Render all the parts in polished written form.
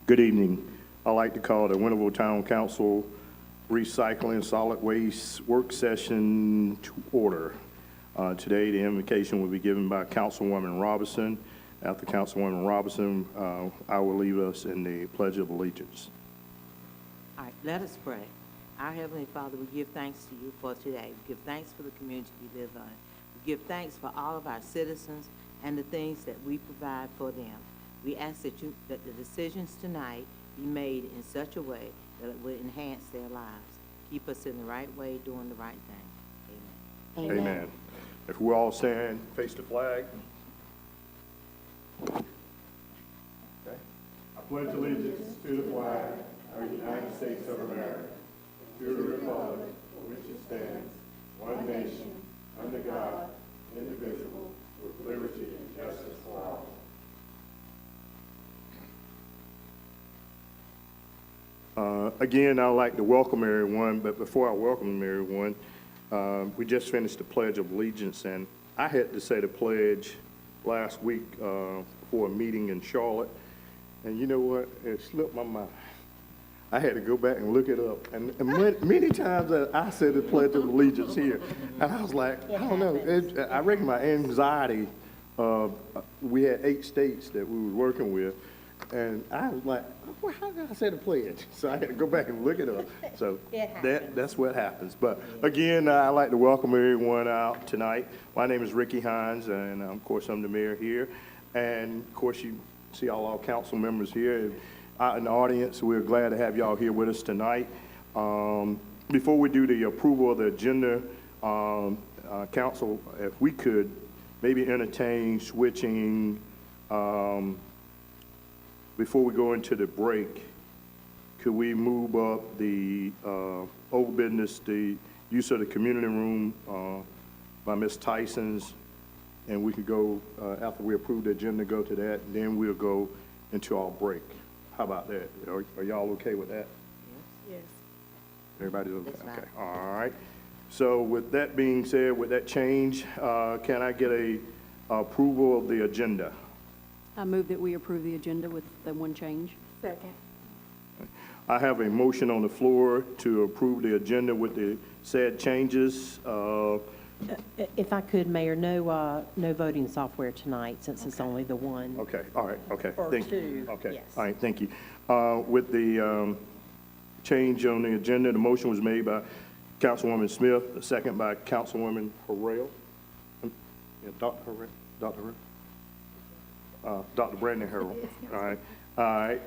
Good evening. I'd like to call the Winterville Town Council Recycling Solid Waste Work Session to order. Today, the invocation will be given by Councilwoman Robinson. After Councilwoman Robinson, I will lead us in the Pledge of Allegiance. All right, let us pray. Our Heavenly Father, we give thanks to you for today. We give thanks for the community we live in. We give thanks for all of our citizens and the things that we provide for them. We ask that the decisions tonight be made in such a way that it will enhance their lives. Keep us in the right way, doing the right thing. Amen. Amen. If we all stand, face the flag. Okay. I pledge allegiance to the flag of the United States of America, to the republic for which it stands, one nation, under God, indivisible, with liberty and justice for all. Again, I'd like to welcome everyone, but before I welcome everyone, we just finished the Pledge of Allegiance, and I had to say the pledge last week for a meeting in Charlotte, and you know what? It slipped my mind. I had to go back and look it up, and many times I said the Pledge of Allegiance here, and I was like, I don't know. I reckon my anxiety, we had 8 states that we were working with, and I was like, well, how did I say the pledge? So I had to go back and look it up. So that's what happens. But again, I'd like to welcome everyone out tonight. My name is Ricky Hines, and of course, I'm the mayor here. And of course, you see all our council members here. Out in the audience, we're glad to have y'all here with us tonight. Before we do the approval of the agenda, council, if we could maybe entertain switching, before we go into the break, could we move up the old business, the use of the community room by Ms. Tyson's, and we could go, after we approve the agenda, go to that, and then we'll go into our break. How about that? Are y'all okay with that? Yes. Everybody's okay? That's right. Okay, all right. So with that being said, with that change, can I get a approval of the agenda? I move that we approve the agenda with the one change. Second. I have a motion on the floor to approve the agenda with the said changes. If I could, Mayor, no voting software tonight, since it's only the one. Okay, all right, okay. Or Thank you. two, Okay, yes. all right, thank you. With the change on the agenda, the motion was made by Councilwoman Smith, the second by Councilwoman Harrell. Yeah, Dr. Harrell? Dr. Harrell? Dr. Brandon Harrell. All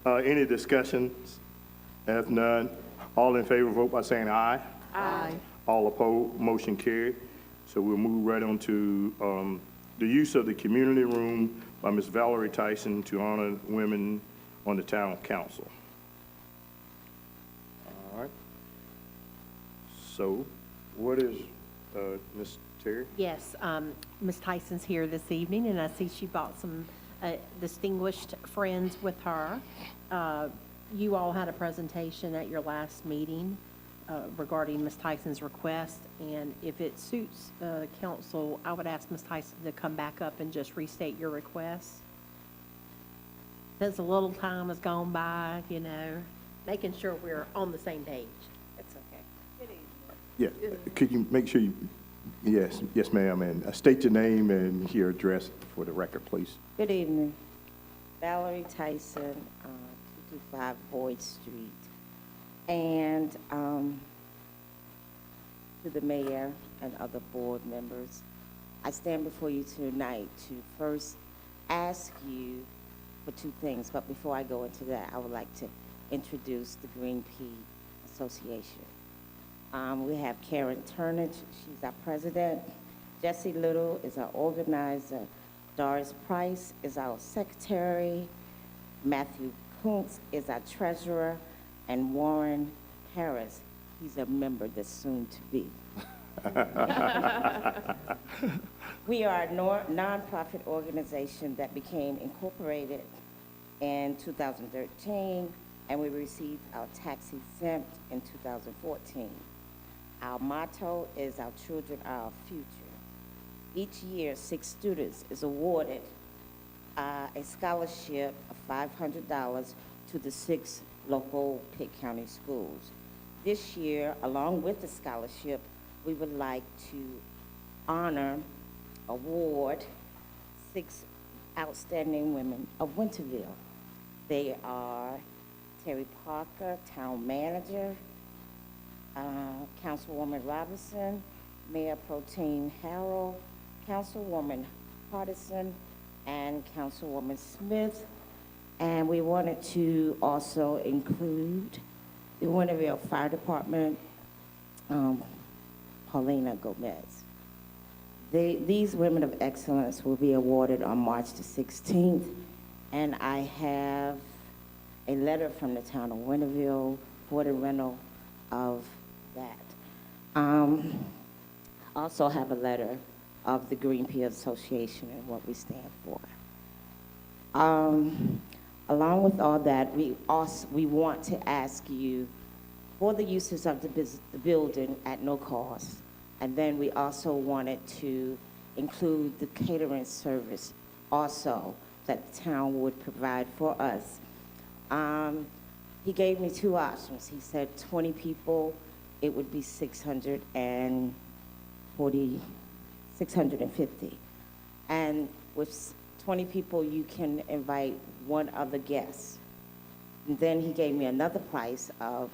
right. Any discussions? If none, all in favor vote by saying aye. Aye. All opposed, motion carried. So we'll move right on to the use of the community room by Ms. Valerie Tyson to honor women on the town council. All right. So what is, Ms. Terry? Yes, Ms. Tyson's here this evening, and I see she brought some distinguished friends with her. You all had a presentation at your last meeting regarding Ms. Tyson's request, and if it suits council, I would ask Ms. Tyson to come back up and just restate your request. Since a little time has gone by, you know, making sure we're on the same page. That's okay. Yeah, could you make sure you, yes, ma'am, and state your name and your address for the record, please. Good evening. Valerie Tyson, 225 Boyd Street. And to the mayor and other board members, I stand before you tonight to first ask you for 2 things. But before I go into that, I would like to introduce the Green Pea Association. We have Karen Turnage, she's our president. Jesse Little is our organizer. Doris Price is our secretary. Matthew Kuntz is our treasurer. And Warren Harris, he's a member that's soon to be. We are a nonprofit organization that became incorporated in 2013, and we received our tax exempt in 2014. Our motto is "Our children are our future." Each year, 6 students is awarded a scholarship of $500 to the 6 local Pitt County schools. This year, along with the scholarship, we would like to honor, award 6 outstanding women of Winterville. They are Terry Parker, Town Manager, Councilwoman Robinson, Mayor Pro Tem Harrell, Councilwoman Hardison, and Councilwoman Smith. And we wanted to also include the Winterville Fire Department, Paulina Gomez. These Women of Excellence will be awarded on March the 16th, and I have a letter from the town of Winterville for the rental of that. Also have a letter of the Green Pea Association and what we stand for. Along with all that, we want to ask you for the uses of the building at no cost. And then we also wanted to include the catering service also that the town would provide for us. He gave me 2 options. He said 20 people, it would be 650. And with 20 people, you can invite 1 other guest. And then he gave me another price of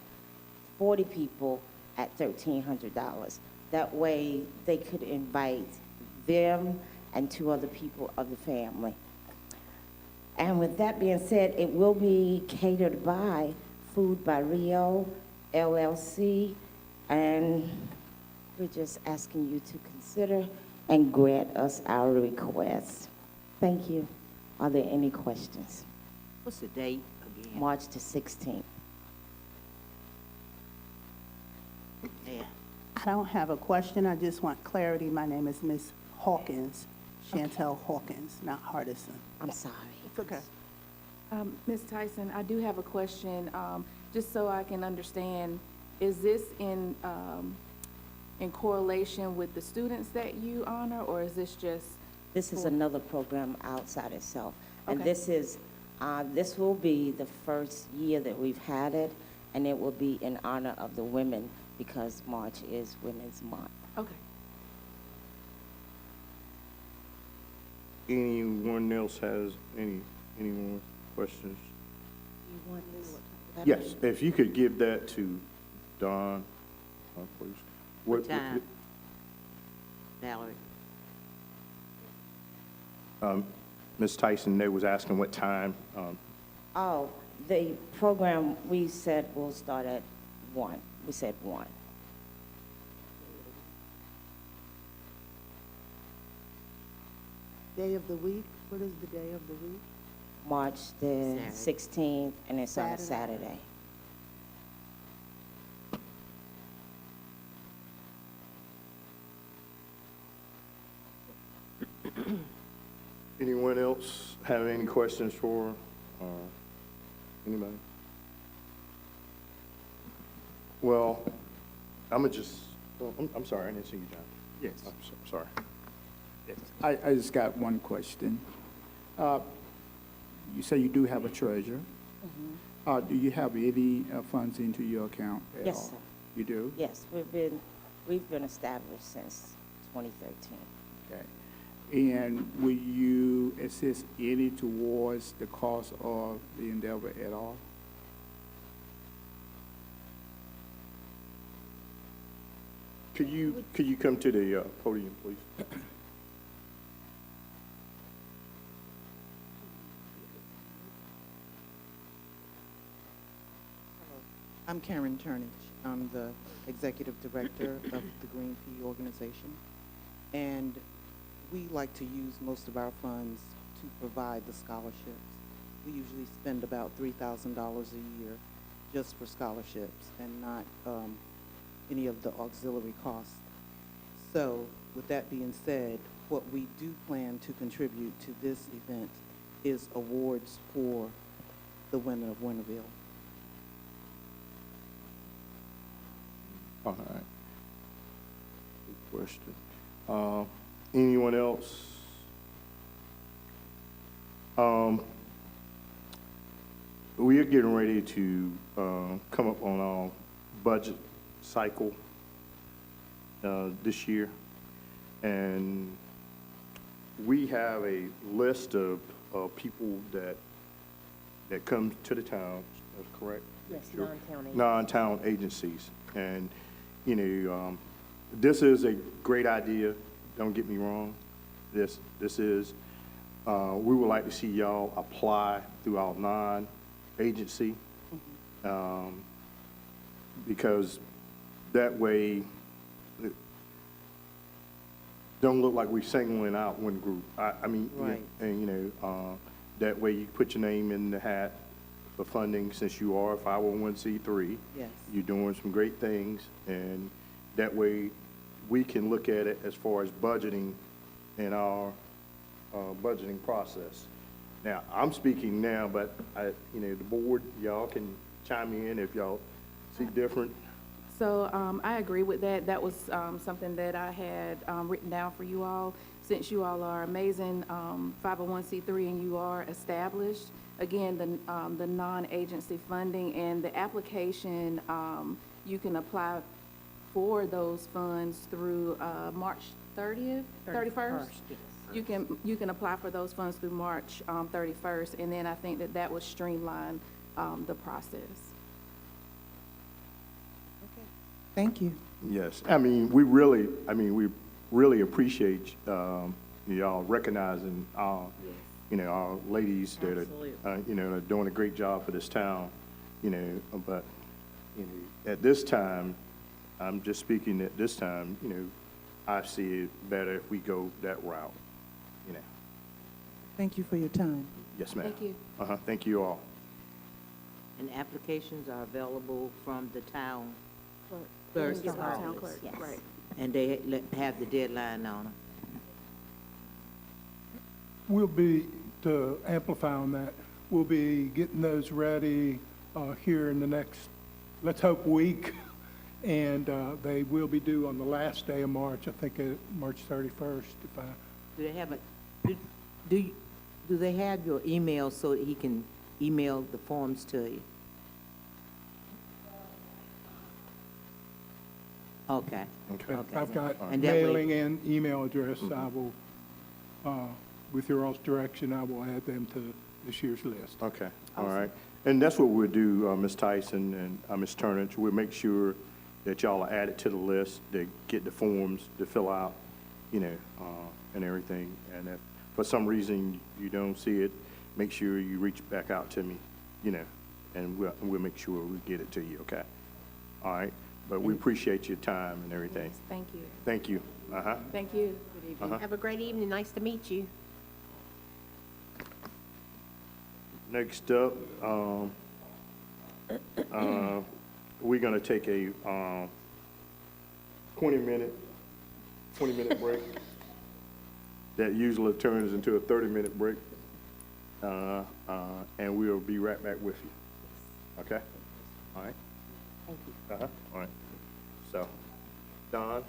40 people at $1,300. That way, they could invite them and 2 other people of the family. And with that being said, it will be catered by Food by Rio, LLC, and we're just asking you to consider and grant us our request. Thank you. Are there any questions? What's the date again? March the 16th. Yeah. I don't have a question. I just want clarity. My name is Miss Hawkins, Chantel Hawkins, not Hardison. I'm sorry. It's okay. Ms. Tyson, I do have a question, just so I can understand. Is this in correlation with the students that you honor, or is this just? This is another program outside itself. And Okay. this will be the first year that we've had it, and it will be in honor of the women because March is Women's Month. Okay. Anyone else has any more questions? You want this? Yes, if you could give that to Don, please. What time? Valerie? Ms. Tyson, they was asking what time. Oh, the program we said will start at 1. We said 1. Day of the week? What is the day of the week? March the Saturday. 16th, and it's on a Saturday. Saturday. Anyone else have any questions for anybody? Well, I'm gonna just, I'm sorry, I didn't see you, John. Yes. I'm sorry. Yes. I just got one question. You say you do have a treasurer. Do you have any funds into your account at all? Yes, sir. You do? Yes, we've been established since 2013. Okay. And will you assist any towards the cost of the endeavor at all? Could you come to the podium, please? I'm Karen Turnage. I'm the executive director of the Green Pea organization. And we like to use most of our funds to provide the scholarships. We usually spend about $3,000 a year just for scholarships and not any of the auxiliary costs. So with that being said, what we do plan to contribute to this event is awards for the women of Winterville. All right. Good question. Anyone else? Um, we are getting ready to, come up on our budget cycle, this year. And we have a list of, people that come to the town, that's correct? Yes, Sure. non-town agencies. Non-town agencies. And, this is a great idea, don't get me wrong. This is, we would like to see y'all apply through our non-agency. Because that way, it don't look like we're singling out one group. I mean, Right. and, that way you put your name in the hat for funding, since you are a 501c3. Yes. You're doing some great things, and that way we can look at it as far as budgeting in our budgeting process. Now, I'm speaking now, but the board, y'all can chime in if y'all see different. So I agree with that. That was something that I had written down for you all. Since you all are amazing 501c3 and you are established, again, the non-agency funding and the application, you can apply for those funds through March 30th, 31st? Yes. You can apply for those funds through March 31st, and then I think that would streamline the process. Thank you. Yes, we really appreciate y'all recognizing our, our ladies that are doing a great job for this town, but, at this time, I'm just speaking at this time, I see it better if we go that route, Thank you for your time. Yes, ma'am. Thank you. Thank you all. And applications are available from the town Clerk's clerk's office. Town office. clerk, Yes. right. And they have the deadline on them. We'll be, to amplify on that, we'll be getting those ready here in the next, let's hope, week. And they will be due on the last day of March, I think March 31st, if I, Do they have do they have your email so that he can email the forms to you? Okay. Okay. I've got And that way- mailing and email address. I will, with your all's direction, I will add them to this year's list. Okay, all right. And that's what we'll do, Ms. Tyson and Ms. Turnage. We'll make sure that y'all are added to the list, to get the forms to fill out, and everything. And if for some reason you don't see it, make sure you reach back out to me, and we'll make sure we get it to you, okay? All right? But we appreciate your time and everything. Yes, thank you. Thank you. Uh-huh. Thank you. Have a great evening. Nice to meet you. Next up, we're gonna take a 20-minute break. That usually turns into a 30-minute break. And we'll be right back with you. Okay? All right? Thank you. Uh-huh, all right. So, Don,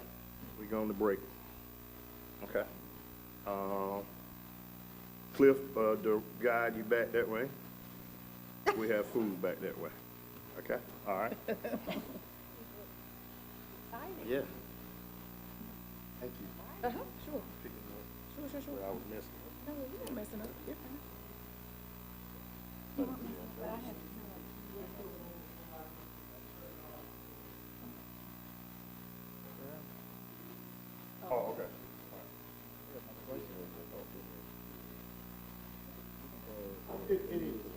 we go on the break. Okay? Cliff, the guide you back that way. We have food back that way. Okay? All right? Yeah. Thank you. Sure. Sure. Where I was missing. No, you're not messing up. You're fine. Oh, okay. It is.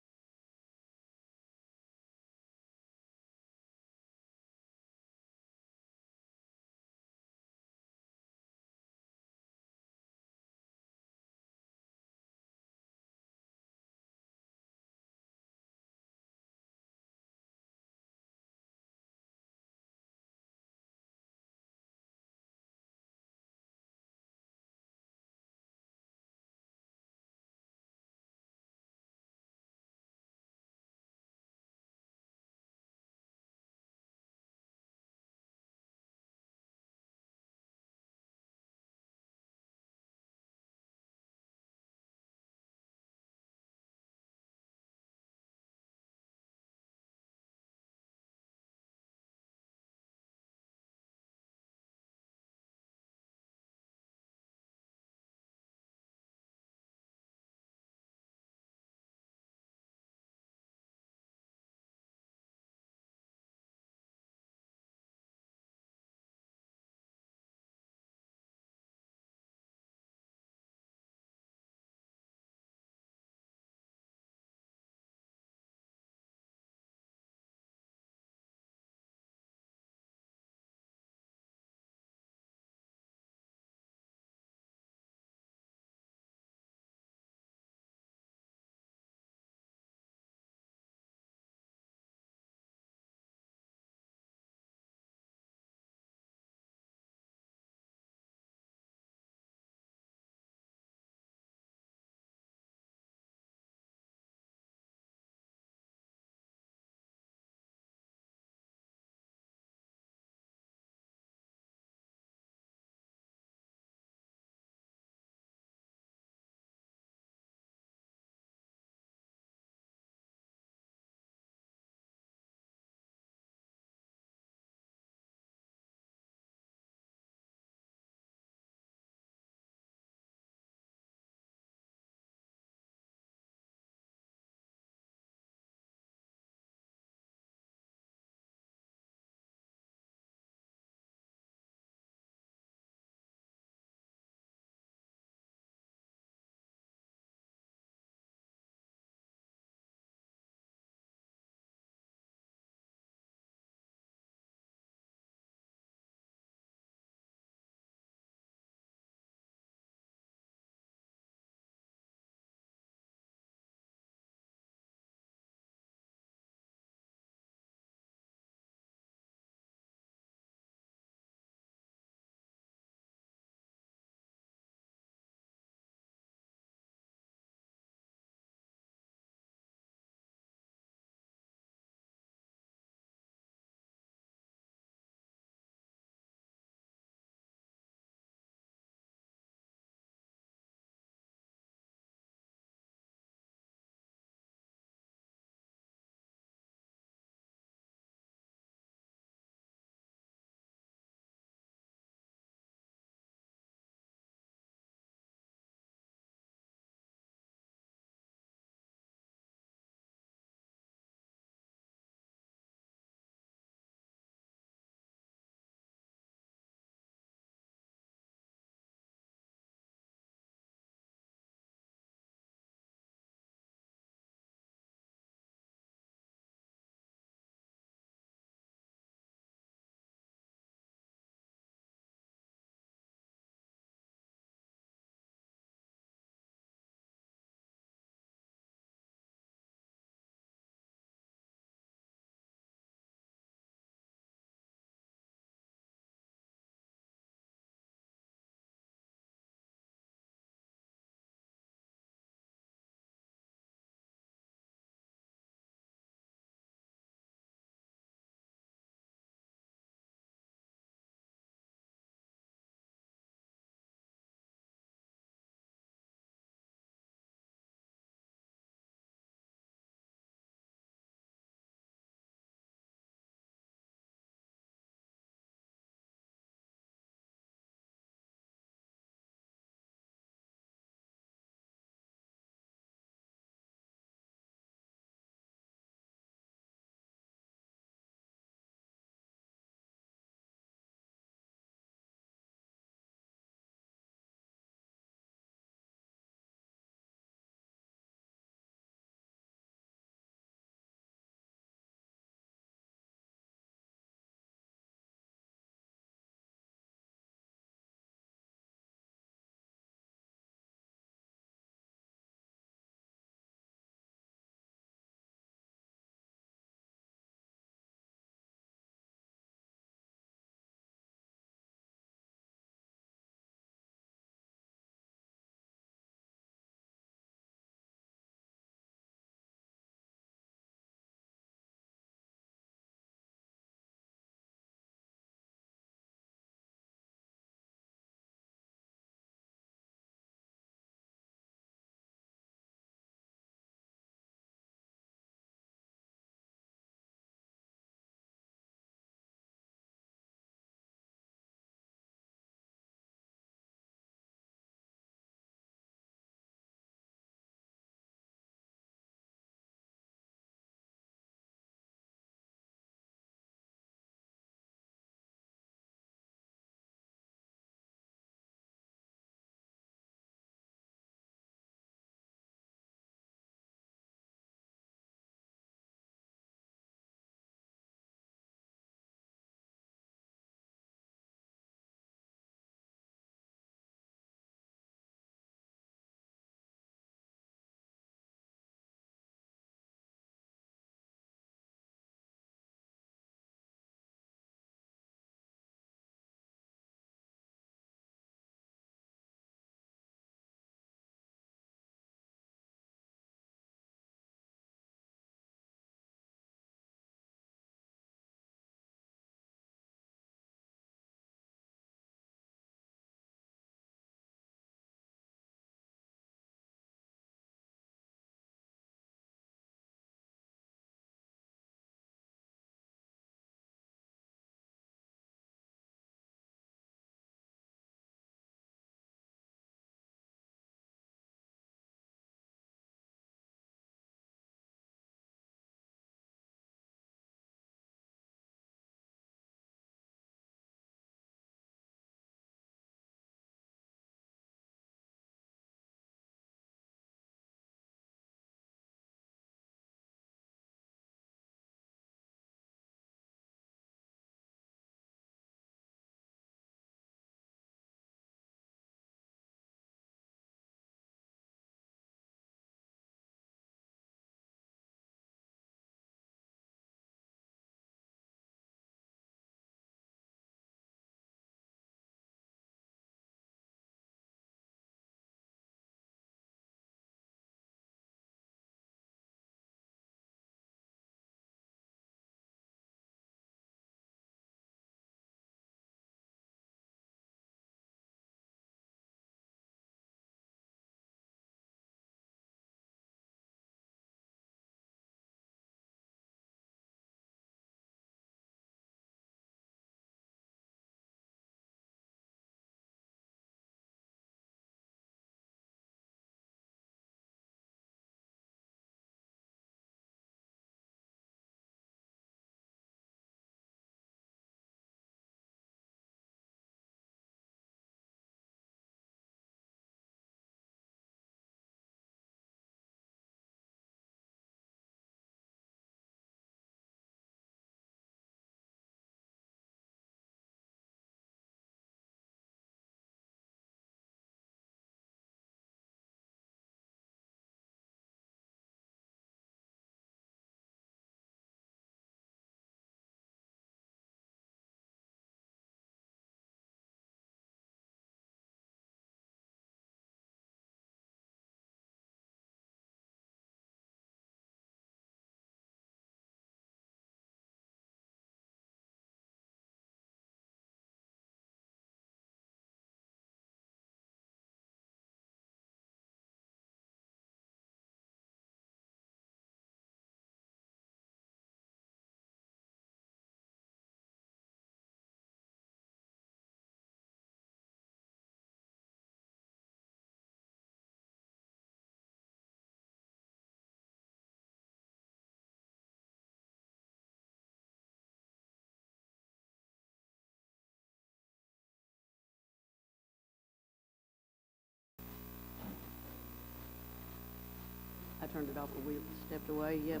turned it off when we stepped away, yep.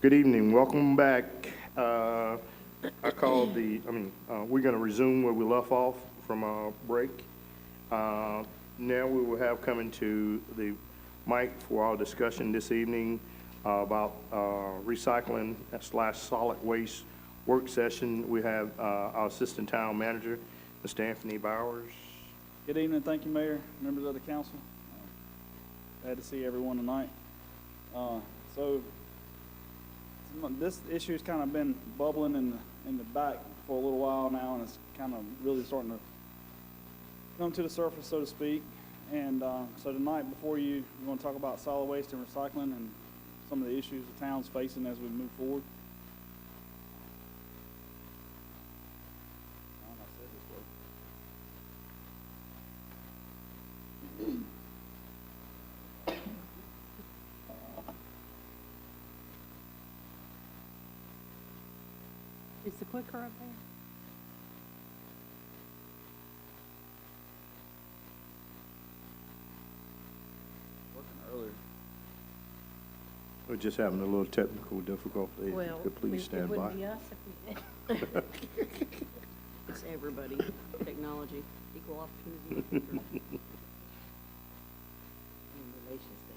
Good evening, welcome back. We're gonna resume where we left off from our break. Now we will have coming to the mic for our discussion this evening about recycling / solid waste work session. We have our Assistant Town Manager, Mr. Anthony Bowers. Good evening, thank you, Mayor, members of the council. Glad to see everyone tonight. So this issue's kind of been bubbling in the back for a little while now, and it's kind of really starting to come to the surface, so to speak. And so tonight, before you, we're going to talk about solid waste and recycling and some of the issues the town's facing as we move forward. Is the clicker up there? Working earlier. We're just having a little technical difficulty. If you could please stand by. It wouldn't be us if we did. It's everybody, technology, equal opportunity. Relations Day.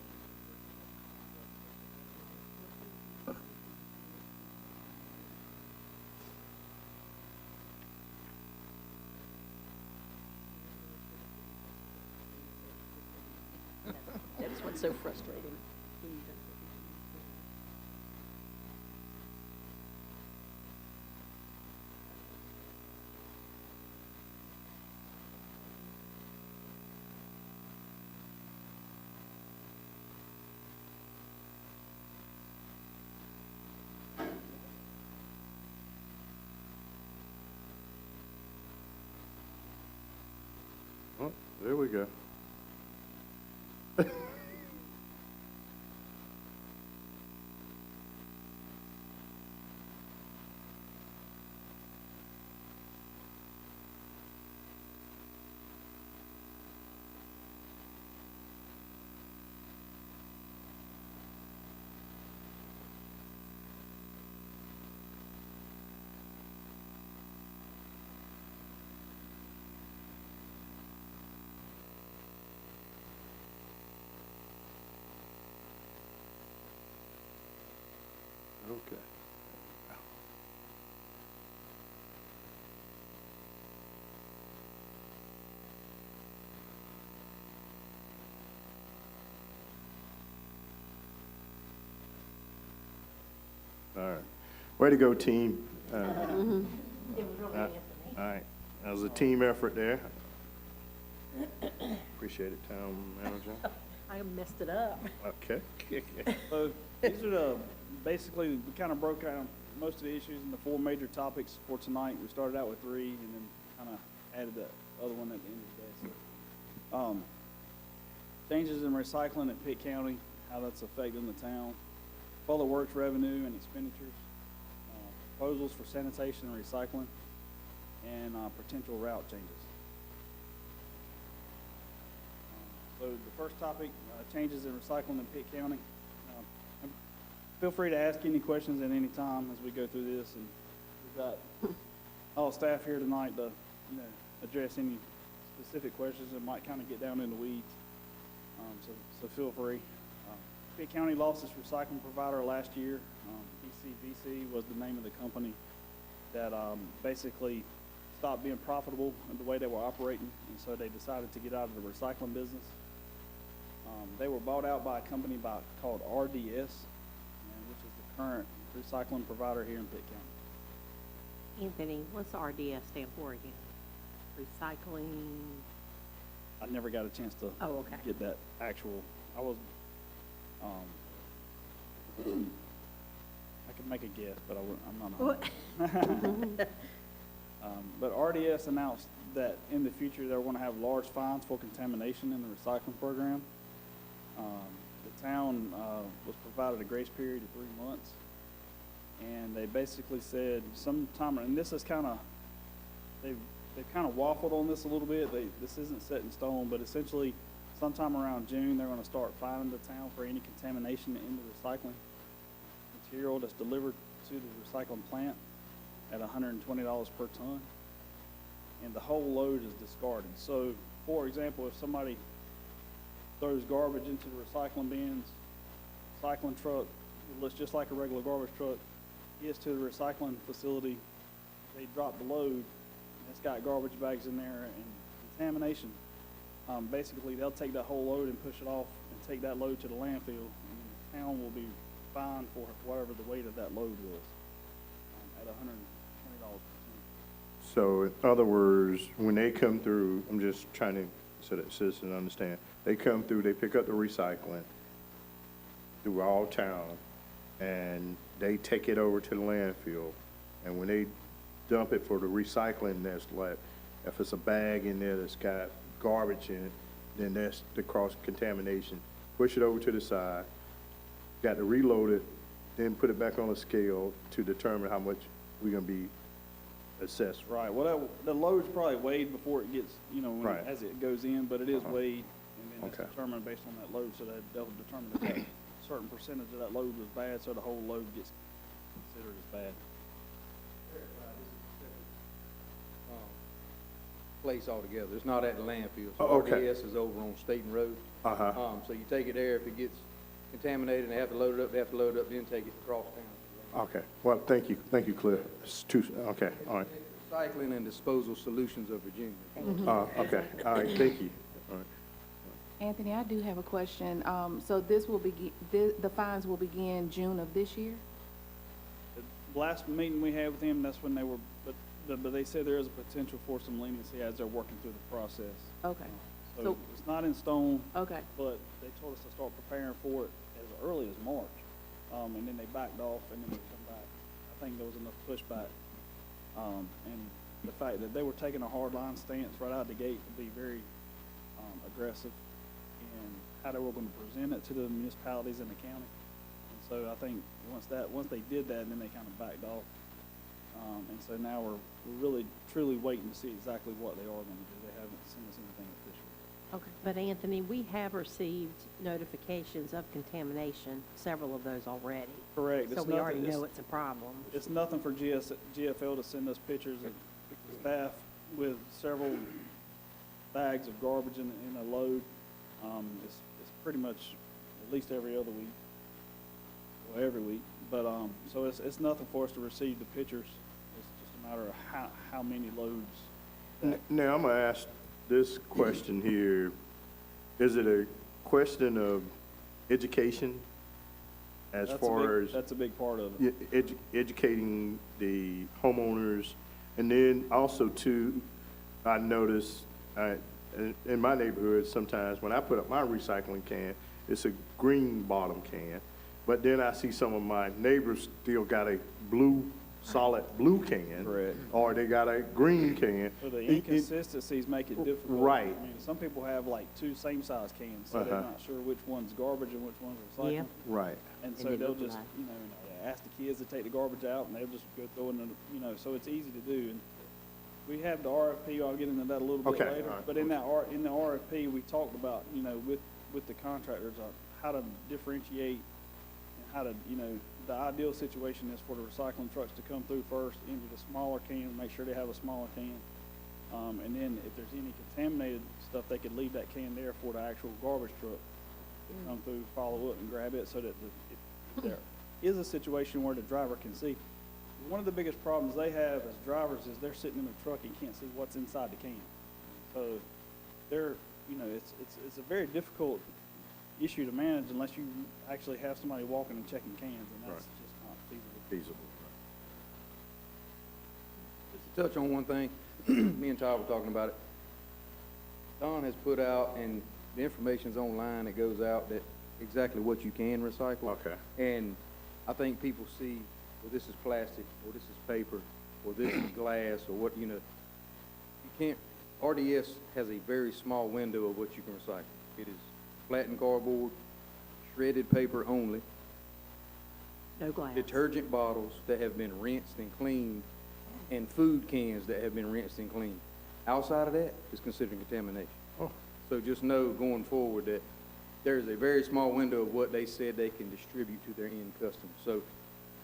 That is what's so frustrating. Oh, there we go. Okay. All right. Way to go, team. All right. That was a team effort there. Appreciate it, Town Manager. I messed it up. Okay. So these are basically, we kind of broke out most of the issues into 4 major topics for tonight. We started out with 3 and then kind of added the other one at the end of the day. So, changes in recycling at Pitt County, how that's affecting the town, public works revenue and expenditures, proposals for sanitation and recycling, and potential route changes. So the first topic, changes in recycling in Pitt County. Feel free to ask any questions at any time as we go through this, and we've got all staff here tonight to, address any specific questions that might kind of get down in the weeds. So feel free. Pitt County lost its recycling provider last year. ECVC was the name of the company that basically stopped being profitable in the way they were operating, and so they decided to get out of the recycling business. They were bought out by a company called RDS, which is the current recycling provider here in Pitt County. Anthony, what's RDS stand for again? Recycling? I never got a chance to Okay. get that actual, I was, I could make a guess, but I'm not. But RDS announced that in the future they're going to have large fines for contamination in the recycling program. The town was provided a grace period of 3 months, and they basically said sometime, and this is kind of, they've kind of waffled on this a little bit. This isn't set in stone, but essentially sometime around June, they're gonna start fining the town for any contamination in the recycling material that's delivered to the recycling plant at $120 per ton. And the whole load is discarded. So, for example, if somebody throws garbage into the recycling bins, recycling truck, it looks just like a regular garbage truck, gets to the recycling facility, they drop the load, and it's got garbage bags in there and contamination. Basically, they'll take that whole load and push it off and take that load to the landfill, and the town will be fined for whatever the weight of that load was, at $120 per ton. So in other words, when they come through, I'm just trying to, so that citizens understand, they come through, they pick up the recycling through all town, and they take it over to the landfill, and when they dump it for the recycling that's left, if it's a bag in there that's got garbage in it, then that's the cross-contamination. Push it over to the side, got to reload it, then put it back on a scale to determine how much we're gonna be assessed. Right, well, the load's probably weighed before it gets, Right. as it goes in, but it is weighed, and then it's Okay. determined based on that load, so that they'll determine that a certain percentage of that load was bad, so the whole load gets considered as bad. Place altogether. It's not at the landfill. So Oh, okay. RDS is over on Staten Road. Uh-huh. So you take it there, if it gets contaminated and they have to load it up, they have to load it up, then take it across town. Okay, well, thank you, Cliff. It's too, okay, all right. Recycling and Disposal Solutions of Virginia. Okay, all right, thank you. All right. Anthony, I do have a question. So this will begin, the fines will begin June of this year? The last meeting we had with them, that's when they were, but they said there is a potential for some leniency as they're working through the process. Okay, So So- it's not in stone, okay, but they told us to start preparing for it as early as March. And then they backed off, and then they come back. I think there was enough pushback. And the fact that they were taking a hard line stance right out the gate to be very aggressive in how they were going to present it to the municipalities in the county. And so I think once they did that, then they kind of backed off. And so now we're really, truly waiting to see exactly what they are going to do. They haven't sent us anything official. okay. But Anthony, we have received notifications of contamination, several of those already. Correct. So we already know it's a problem. It's nothing for GFL to send us pictures of staff with several bags of garbage in a load. It's pretty much at least every other week, or every week. But, so it's nothing for us to receive the pictures. It's just a matter of how many loads. Now, I'm gonna ask this question here. Is it a question of education as far as That's a big part of it. educating the homeowners? And then also too, I notice, in my neighborhood, sometimes when I put up my recycling can, it's a green bottom can. But then I see some of my neighbors still got a solid blue can. Correct. Or they got a green can. So the inconsistencies make it difficult. Right. I mean, some people have like two same-size cans, so they're Uh-huh. not sure which one's garbage and which one's recycling. Yeah. Right. And And so they they'll look just, alike. ask the kids to take the garbage out, and they'll just go throw it in the, so it's easy to do. And we have the RFP, I'll get into that a little bit Okay, later. all right. But in the RFP, we talked about, with the contractors, how to differentiate and how to, the ideal situation is for the recycling trucks to come through first into the smaller can, make sure they have a smaller can. And then if there's any contaminated stuff, they could leave that can there for the actual garbage truck to come through, follow up and grab it, so that if there is a situation where the driver can see. One of the biggest problems they have as drivers is they're sitting in the truck and can't see what's inside the can. So they're, it's a very difficult issue to manage unless you actually have somebody walking and checking cans, and that's Right. just not feasible. Feasible. Just to touch on one thing, me and Todd were talking about it. Don has put out, and the information's online, it goes out that exactly what you can recycle. Okay. And I think people see, well, this is plastic, or this is paper, or this is glass, or what, you can't, RDS has a very small window of what you can recycle. It is flattened cardboard, shredded paper only, No glass. detergent bottles that have been rinsed and cleaned, and food cans that have been rinsed and cleaned. Outside of that is considered contamination. Oh. So just know going forward that there's a very small window of what they said they can distribute to their end customers. So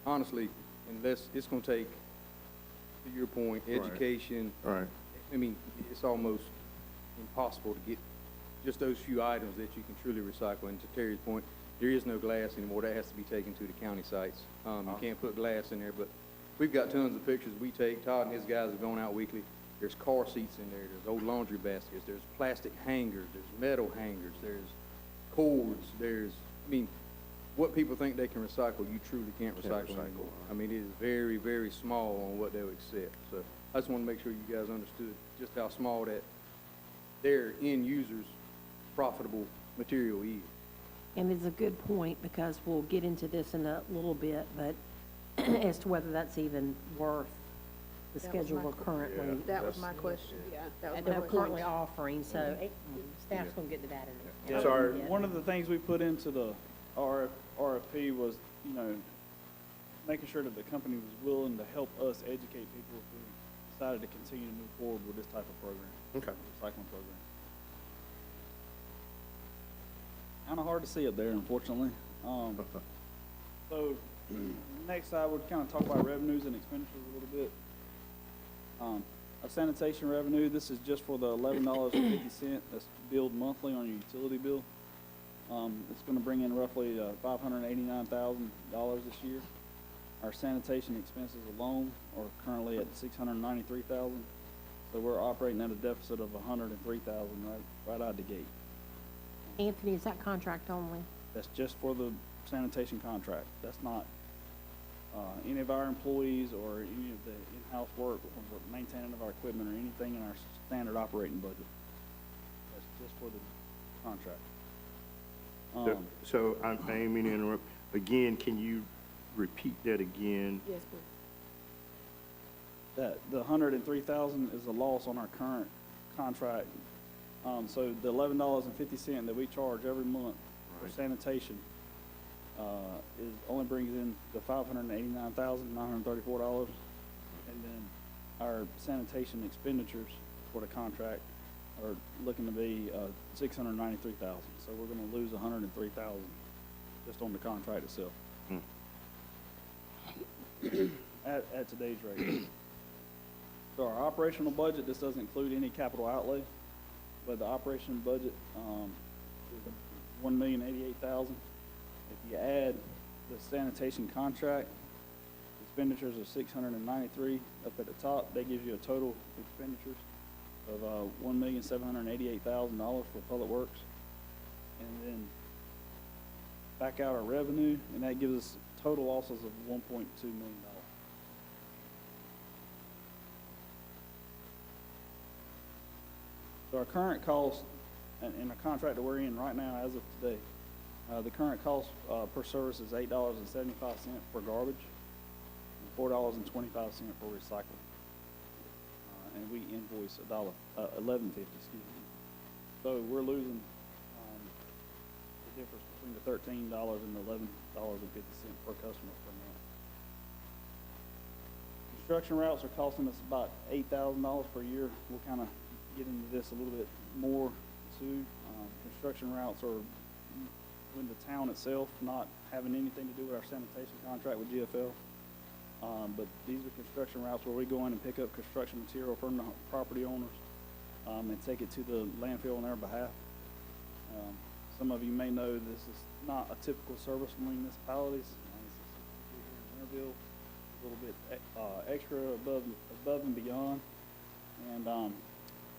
honestly, unless, it's gonna take, to your point, education. Right. I mean, it's almost impossible to get just those few items that you can truly recycle. And to Terry's point, there is no glass anymore. That has to be taken to the county sites. You can't put glass in there, but we've got tons of pictures we take. Todd and his guys have gone out weekly. There's car seats in there. There's old laundry baskets. There's plastic hangers. There's metal hangers. There's cords. There's, I mean, what people think they can recycle, you truly can't recycle anymore. I mean, it is very, very small on what they'll accept. So I just want to make sure you guys understood just how small that their end users' profitable material is. And it's a good point, because we'll get into this in a little bit, but as to whether that's even worth the That was schedule my we're currently, That was my question. Yeah. That was and my they're question. currently offering, so staff's gonna get to that in a minute. Sorry. One of the things we put into the RFP was, you know, making sure that the company was willing to help us educate people if we decided to continue to move forward with this type of program. Okay. Recycling program. Kind of hard to see up there, unfortunately. So, next I would kind of talk about revenues and expenditures a little bit. Our sanitation revenue, this is just for the $11.50 that's billed monthly on your utility bill. It's going to bring in roughly $589,000 this year. Our sanitation expenses alone are currently at $693,000, so we're operating at a deficit of $103,000 right out the gate. Anthony, is that contract only? That's just for the sanitation contract. That's not any of our employees or any of the in-house work or maintaining of our equipment or anything in our standard operating budget. That's just for the contract. So I ain't mean to interrupt. Again, can you repeat that again? Yes, please. That the $103,000 is a loss on our current contract. So the $11.50 that we charge every month for sanitation is only brings in the $589,934, and then our sanitation expenditures for the contract are looking to be $693,000. So we're going to lose $103,000 just on the contract itself at today's rate. So our operational budget, this doesn't include any capital outlay, but the operation budget is $1,088,000. If you add the sanitation contract, expenditures of $693 up at the top, that gives you a total expenditures of $1,788,000 for public works. And then back out our revenue, and that gives us total losses of $1.2 million. So our current cost, and the contract that we're in right now as of today, the current cost per service is $8.75 for garbage and $4.25 for recycling. And we invoice $11.50, excuse me. So we're losing the difference between the $13 and the $11.50 per customer per month. Construction routes are costing us about $8,000 per year. We'll kind of get into this a little bit more too. Construction routes are when the town itself not having anything to do with our sanitation contract with GFL. But these are construction routes where we go in and pick up construction material from the property owners and take it to the landfill on their behalf. Some of you may know this is not a typical service for municipalities. This is here in Winterville, a little bit extra above and beyond. And I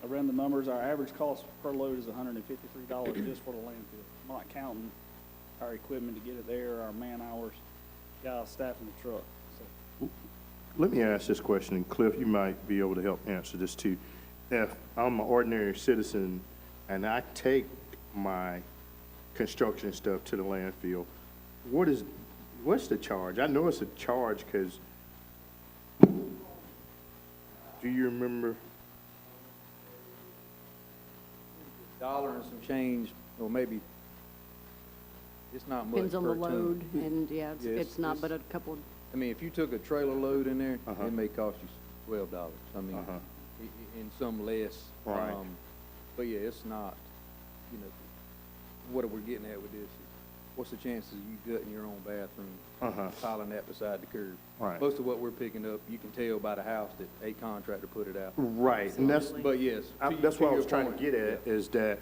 ran the numbers. Our average cost per load is $153 just for the landfill, not counting our equipment to get it there, our man hours, guys staffing the truck. So. Let me ask this question, and Cliff, you might be able to help answer this too. If I'm an ordinary citizen and I take my construction stuff to the landfill, what's the charge? I know it's a charge because, do you remember? $1 and some change, or maybe, it's not much Depends on the per ton. load, and yeah, it's not but a couple, I mean, if you took a trailer load in there, it may cost you $12. I mean, and some less. Right. But yeah, it's not you know, what we're getting at with this is, what's the chances of you gutting your own bathroom, piling that beside the curb? Right. Most of what we're picking up, you can tell by the house that a contractor put it out. Right, and that's, But yes. that's what I your was trying to point, get at, yeah. is that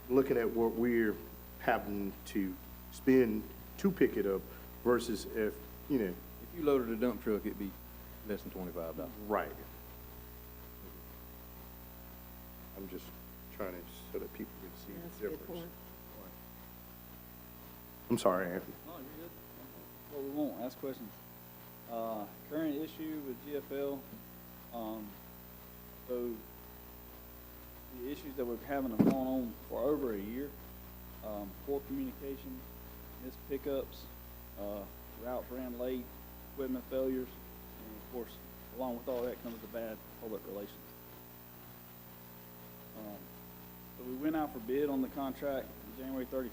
looking at what we're having to spend to pick it up versus if, you know, If you loaded a dump truck, it'd be less than $25. right. I'm just trying to, so that people can see That's the a good difference. point. I'm sorry, Anthony. No, you're good. What we want, ask questions. Current issue with GFL, so the issues that we're having have gone on for over a year. Poor communication, missed pickups, routes ran late, equipment failures, and of course, along with all that comes the bad public relations. So we went out for bid on the contract January 31st.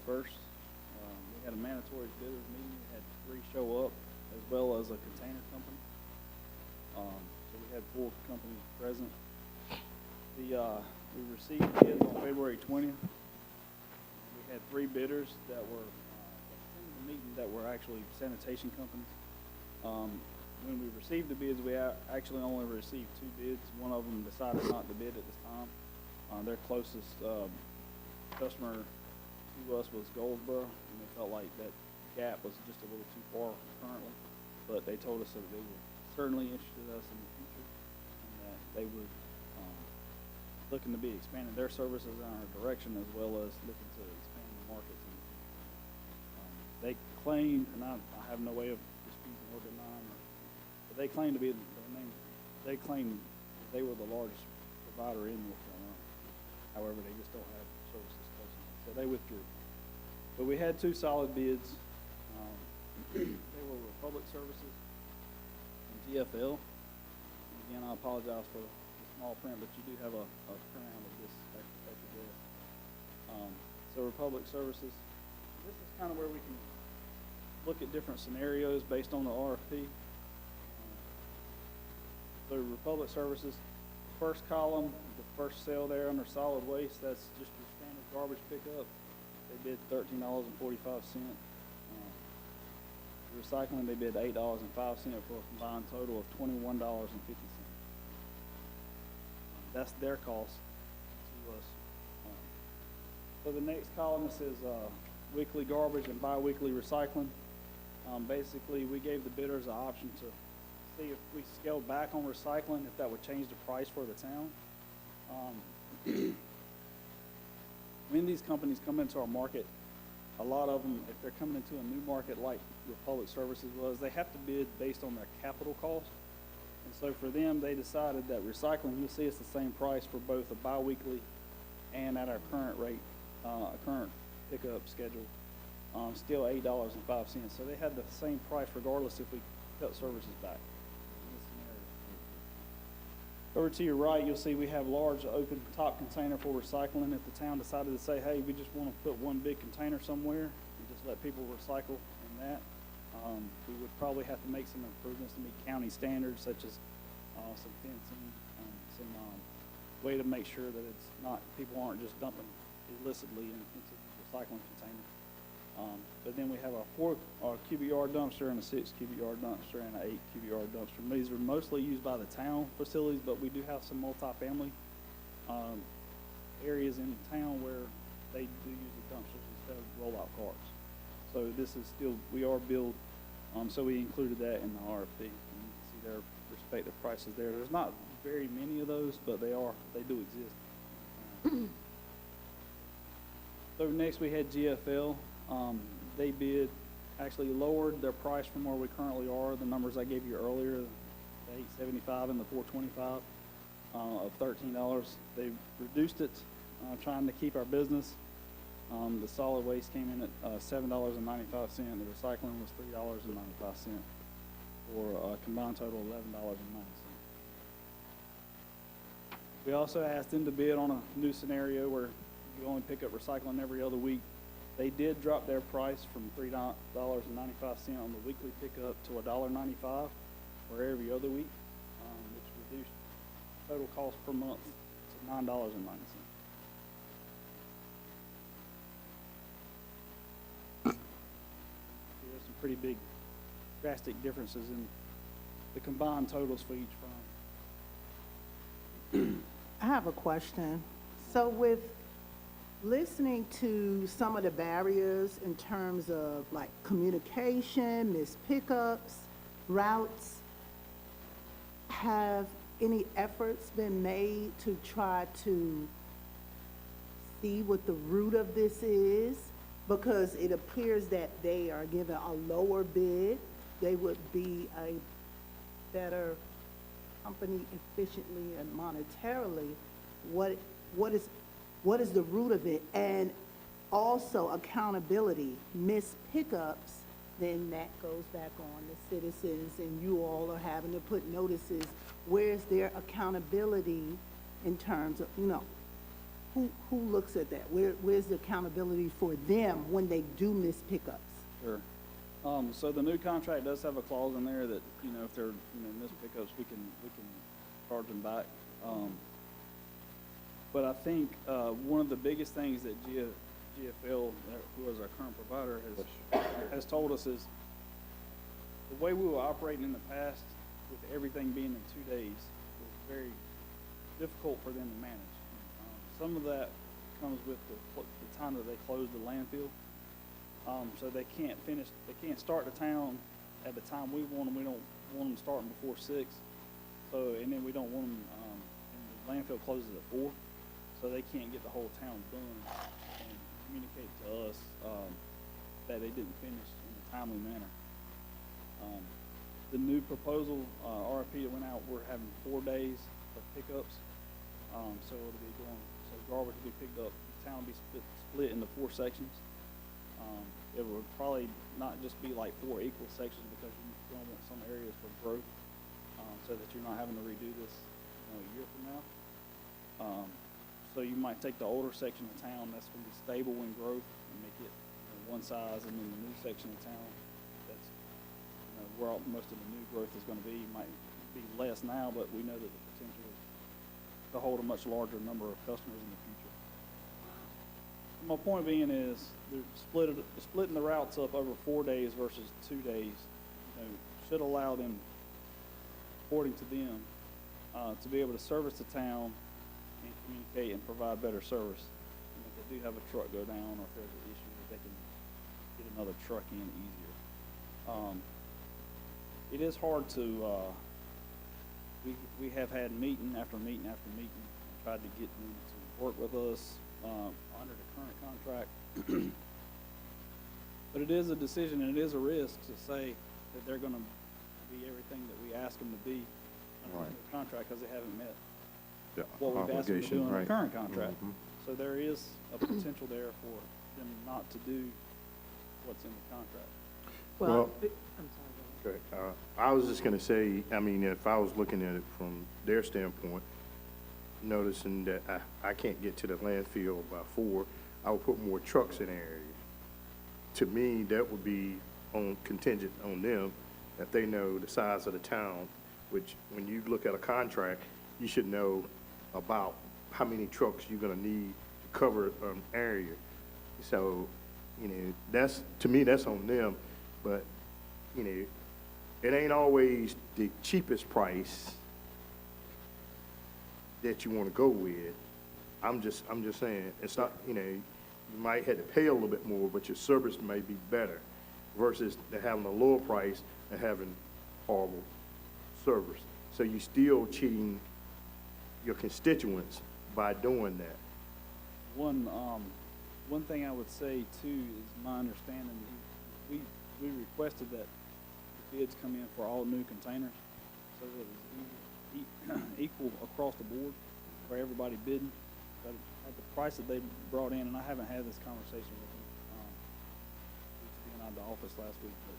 We had a mandatory bidders meeting, we had 3 show up, as well as a container company. So we had 4 companies present. We received bids on February 20th. We had 3 bidders that were, attended the meeting that were actually sanitation companies. When we received the bids, we actually only received 2 bids. One of them decided not to bid at this time. Their closest customer to us was Goldsboro, and they felt like that gap was just a little too far currently. But they told us that they were certainly interested in us in the future, and that they would looking to be expanding their services in our direction, as well as looking to expand the markets in the future. They claim, and I have no way of disputing or denying it, but they claim to be they claim they were the largest provider in North Carolina. However, they just don't have services close enough, so they withdrew. But we had 2 solid bids. They were Republic Services and GFL. And again, I apologize for the small print, but you do have a printout of this at your desk. So Republic Services, this is kind of where we can look at different scenarios based on the RFP. So Republic Services, first column, the first cell there under solid waste, that's just your standard garbage pickup. They bid $13.45. Recycling, they bid $8.05 for a combined total of $21.50. That's their cost to us. So the next column, it says weekly garbage and bi-weekly recycling. Basically, we gave the bidders an option to see if we scaled back on recycling, if that would change the price for the town. When these companies come into our market, a lot of them, if they're coming into a new market like Republic Services was, they have to bid based on their capital cost. And so for them, they decided that recycling, you'll see it's the same price for both a bi-weekly and at our current rate, current pickup schedule, still $8.05. So they had the same price regardless if we cut services back. In this scenario. Over to your right, you'll see we have large open top container for recycling. If the town decided to say, hey, we just want to put one big container somewhere and just let people recycle in that, we would probably have to make some improvements to meet county standards, such as some fencing, some way to make sure that it's not, people aren't just dumping illicitly into the recycling container. But then we have a 4 cubic yard dumpster and a 6 cubic yard dumpster and an 8 cubic yard dumpster. And these are mostly used by the town facilities, but we do have some multifamily areas in town where they do use the dumpsters instead of roll-out carts. So this is still, we are billed, so we included that in the RFP. And you can see their respective prices there. There's not very many of those, but they do exist. So next we had GFL. They bid, actually lowered their price from where we currently are. The numbers I gave you earlier, the $8.75 and the $4.25 of $13. They reduced it, trying to keep our business. The solid waste came in at $7.95. The recycling was $3.95 for a combined total of $11.90. We also asked them to bid on a new scenario where you only pick up recycling every other week. They did drop their price from $3.95 on the weekly pickup to $1.95 for every other week, which reduced total cost per month to $9.90. pretty big drastic differences in the combined totals for each fund. I have a question. So with listening to some of the barriers in terms of like communication, missed pickups, routes, have any efforts been made to try to see what the root of this is? Because it appears that they are given a lower bid. They would be a better company efficiently and monetarily. What is the root of it? And also accountability, missed pickups, then that goes back on the citizens, and you all are having to put notices. Where's their accountability in terms of, you know, who looks at that? Where's the accountability for them when they do miss pickups? Sure. So the new contract does have a clause in there that, you know, if they're, you know, missed pickups, we can charge them back. But I think, one of the biggest things that GFL, who is our current provider, has told us is the way we were operating in the past with everything being in 2 days was very difficult for them to manage. Some of that comes with the time that they close the landfill. So they can't start the town at the time we want them. We don't want them starting before 6. So, and then we don't want them, and the landfill closes at 4. So they can't get the whole town done and communicate to us, that they didn't finish in a timely manner. The new proposal, RFP that went out, we're having 4 days of pickups. So it'll be garbage will be picked up, the town will be split into 4 sections. It will probably not just be like 4 equal sections, because you're going to want some areas for growth, so that you're not having to redo this, you know, a year from now. So you might take the older section of town that's going to be stable in growth and make it, you know, one size, and then the new section of town that's, you know, where most of the new growth is going to be might be less now, but we know that the potential is to hold a much larger number of customers in the future. My point being is they're splitting the routes up over 4 days versus 2 days, you know, should allow them, according to them, to be able to service the town and communicate and provide better service. And if they do have a truck go down, or if there's an issue, that they can get another truck in easier. It is hard to, we have had meeting after meeting after meeting, and tried to get them to work with us under the current contract. But it is a decision, and it is a risk to say that they're going to be everything that we ask them to be under the contract, because they haven't met what we've asked them to do under the current contract. So there is a potential there for them not to do what's in the contract. Well, I'm sorry, go ahead. Okay, I was just gonna say, I mean, if I was looking at it from their standpoint, noticing that I can't get to the landfill by 4, I would put more trucks in the area. To me, that would be contingent on them, that they know the size of the town, which when you look at a contract, you should know about how many trucks you're gonna need to cover an area. So, you know, to me, that's on them, but, you know, it ain't always the cheapest price that you want to go with. I'm just saying, it's not, you know, you might have to pay a little bit more, but your service may be better, versus having a lower price and having horrible service. So you're still cheating your constituents by doing that. One thing I would say too is my understanding, we requested that the bids come in for all new containers, so that it's equal across the board for everybody bidding. But at the price that they brought in, and I haven't had this conversation with them, being out of the office last week, but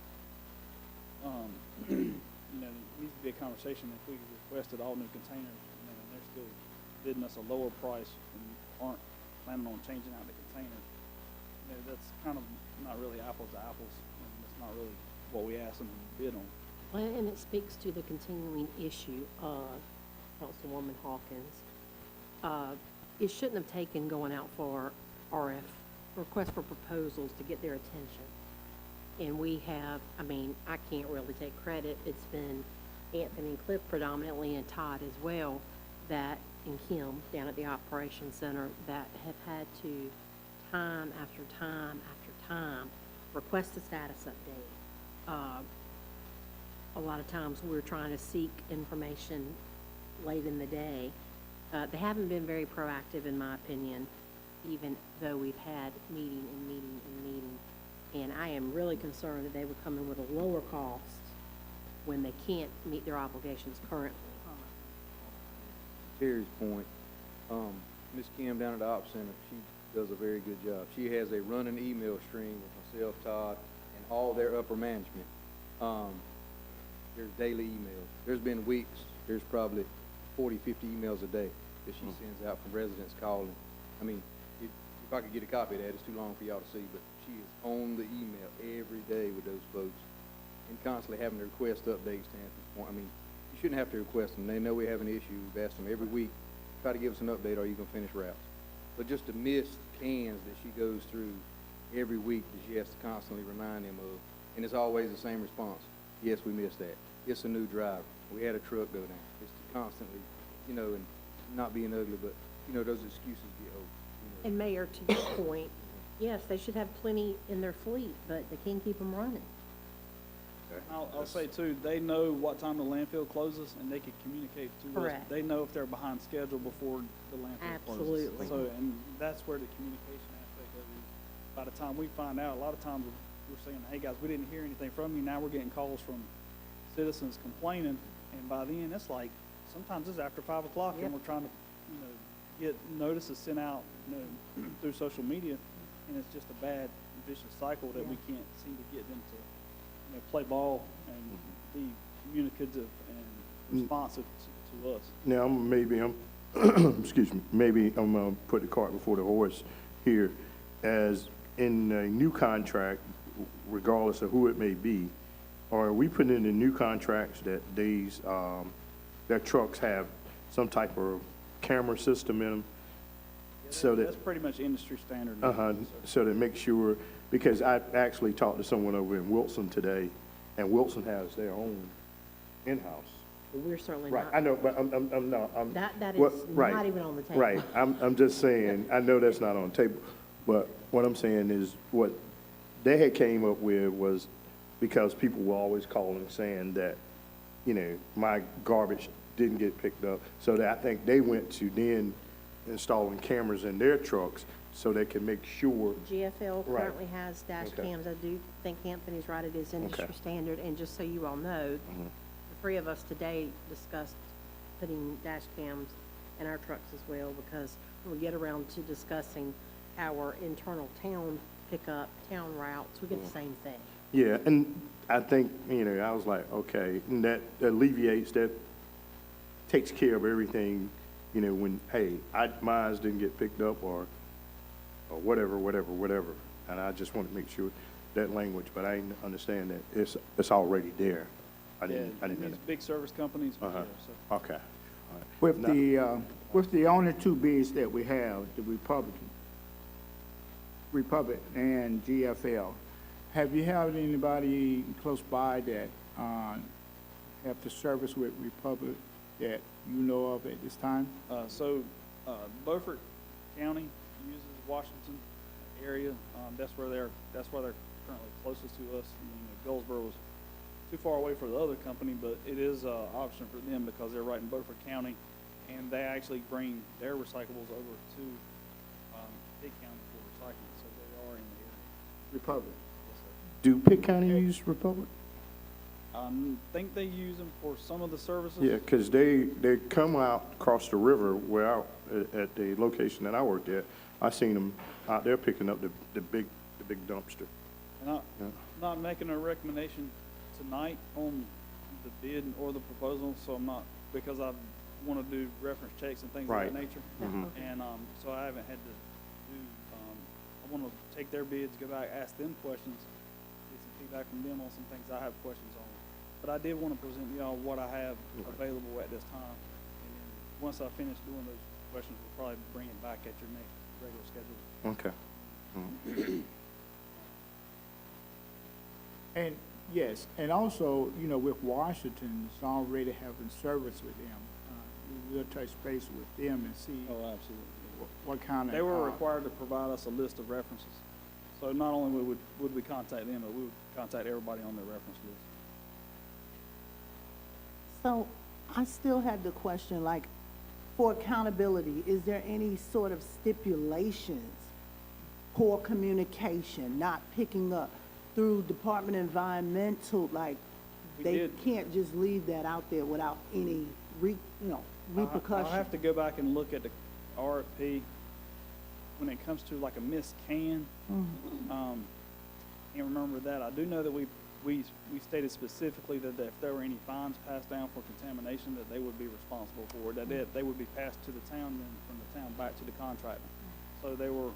you know, it needs to be a conversation. If we requested all new containers, and they're still bidding us a lower price and aren't planning on changing out the containers, you know, that's kind of not really apples to apples, and it's not really what we asked them to bid on. Well, and it speaks to the continuing issue of Councilwoman Hawkins. It shouldn't have taken going out for request for proposals to get their attention. And we have, I mean, I can't really take credit. It's been Anthony and Cliff predominantly and Todd as well, that, and Kim down at the Operations Center, that have had to, time after time after time, request a status update. A lot of times we're trying to seek information late in the day. They haven't been very proactive, in my opinion, even though we've had meeting and meeting and meeting. And I am really concerned that they would come in with a lower cost when they can't meet their obligations currently. Terry's point, Ms. Kim down at the Ops Center, she does a very good job. She has a running email stream with myself, Todd, and all their upper management. There's daily emails. There's been weeks, there's probably 40, 50 emails a day that she sends out from residents calling. I mean, if I could get a copy of that, it's too long for y'all to see, but she is on the email every day with those folks and constantly having to request updates to Anthony's point. I mean, you shouldn't have to request them. They know we have an issue. We've asked them every week, try to give us an update, or you can finish routes. But just to miss cans that she goes through every week that she has to constantly remind them of, and it's always the same response. Yes, we missed that. It's a new driver. We had a truck go down. It's to constantly, you know, and not being ugly, but, you know, those excuses get old. You know. And Mayor, to your point, yes, they should have plenty in their fleet, but they can't keep them running. I'll say too, they know what time the landfill closes, and they can communicate to us. Correct. They know if they're behind schedule before the landfill closes. Absolutely. So, and that's where the communication aspect of it is. By the time we find out, a lot of times we're saying, hey guys, we didn't hear anything from you. Now we're getting calls from citizens complaining, and by then it's like, sometimes it's after 5 o'clock, and we're trying to, you know, get notices sent out, you know, through social media, and it's just a bad, vicious cycle that we can't seem to get them to, you know, play ball and be communicative and responsive to us. Now, maybe I'm, excuse me, maybe I'm gonna put the cart before the horse here. As in a new contract, regardless of who it may be, are we putting in the new contracts that these, their trucks have some type of camera system in them? So that, That's pretty much industry standard. so that make sure, because I actually talked to someone over in Wilson today, and Wilson has their own in-house. But we're certainly Right, not. I know, but I'm not, That what- is right, not even on the table. Right, I'm just saying, I know that's not on the table, but what I'm saying is, what they had came up with was, because people were always calling saying that, you know, my garbage didn't get picked up, so that I think they went to then installing cameras in their trucks so they can make sure. GFL Right. currently has dash Okay. cams. I do think Anthony's right, it is industry Okay. standard. And just so you all know, Mm-hmm. the three of us today discussed putting dash cams in our trucks as well, because when we get around to discussing our internal town pickup, town routes, we get the same thing. Yeah, and I think, you know, I was like, okay, and that alleviates, that takes care of everything, you know, when, hey, mine didn't get picked up, or whatever. And I just want to make sure that language, but I understand that it's already there. I didn't know These that. big service companies, Uh-huh. yeah, so. Okay. All right. With the only two bids that we have, the Republic and GFL, have you had anybody close by that, have the service with Republic that you know of at this time? Beaufort County uses Washington area. That's where they're currently closest to us. I mean, Goldsboro was too far away for the other company, but it is an option for them because they're right in Beaufort County, and they actually bring their recyclables over to Pitt County for recycling, so they are in the area. Republic. Yes, sir. Do Pitt County use Republic? I think they use them for some of the services. Yeah, because they come out across the river where at the location that I worked at. I seen them out there picking up the big dumpster. And I'm not making a recommendation tonight on the bid or the proposal, so I'm not, because I want to do reference checks and things of Right. that nature. Mhm. And, so I haven't had to do, I want to take their bids, go back, ask them questions, get some feedback from them on some things I have questions on. But I did want to present y'all what I have available at this time. And then, once I finish doing those questions, we'll probably bring it back at your next regular schedule. Okay. And, yes, and also, you know, with Washington, it's already having service with them. We'll touch base with them and see Oh, absolutely. what kind of. They were required to provide us a list of references. So not only would we contact them, but we would contact everybody on their reference list. So I still had the question, like, for accountability, is there any sort of stipulations? Poor communication, not picking up through Department of Environmental, like, We they did. can't just leave that out there without any repercussion. I'll have to go back and look at the RFP. When it comes to like a missed can, can't remember that. I do know that we stated specifically that if there were any fines passed down for contamination, that they would be responsible for it, that they would be passed to the town and from the town back to the contractor. So they were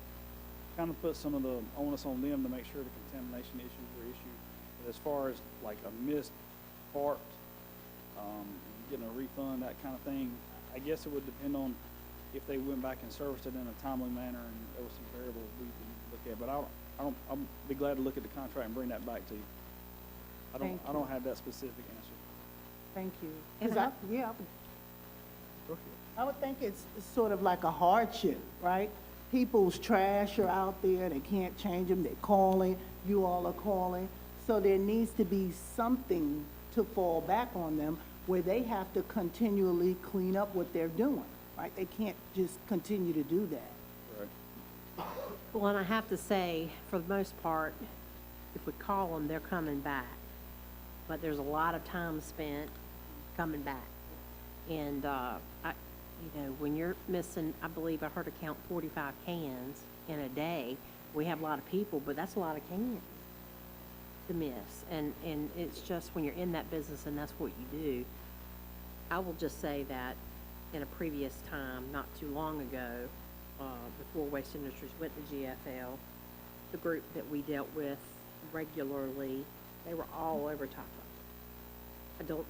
kind of put some of the onus on them to make sure the contamination issues were issued. But as far as like a missed part, getting a refund, that kind of thing, I guess it would depend on if they went back and serviced it in a timely manner, and there was some variables we can look at. But I'll be glad to look at the contract and bring that back to you. Thank I don't have that specific answer. Thank you. And 'Cause I would think it's sort of like a hardship, right? People's trash are out there, they can't change them, they're calling, you all are calling. So there needs to be something to fall back on them where they have to continually clean up what they're doing, right? They can't just continue to do that. Right. Well, and I have to say, for the most part, if we call them, they're coming back. But there's a lot of time spent coming back. And, when you're missing, I believe I heard a count 45 cans in a day. We have a lot of people, but that's a lot of cans to miss. And it's just when you're in that business and that's what you do. I will just say that in a previous time, not too long ago, before Waste Industries went to GFL, the group that we dealt with regularly, they were all over top of it.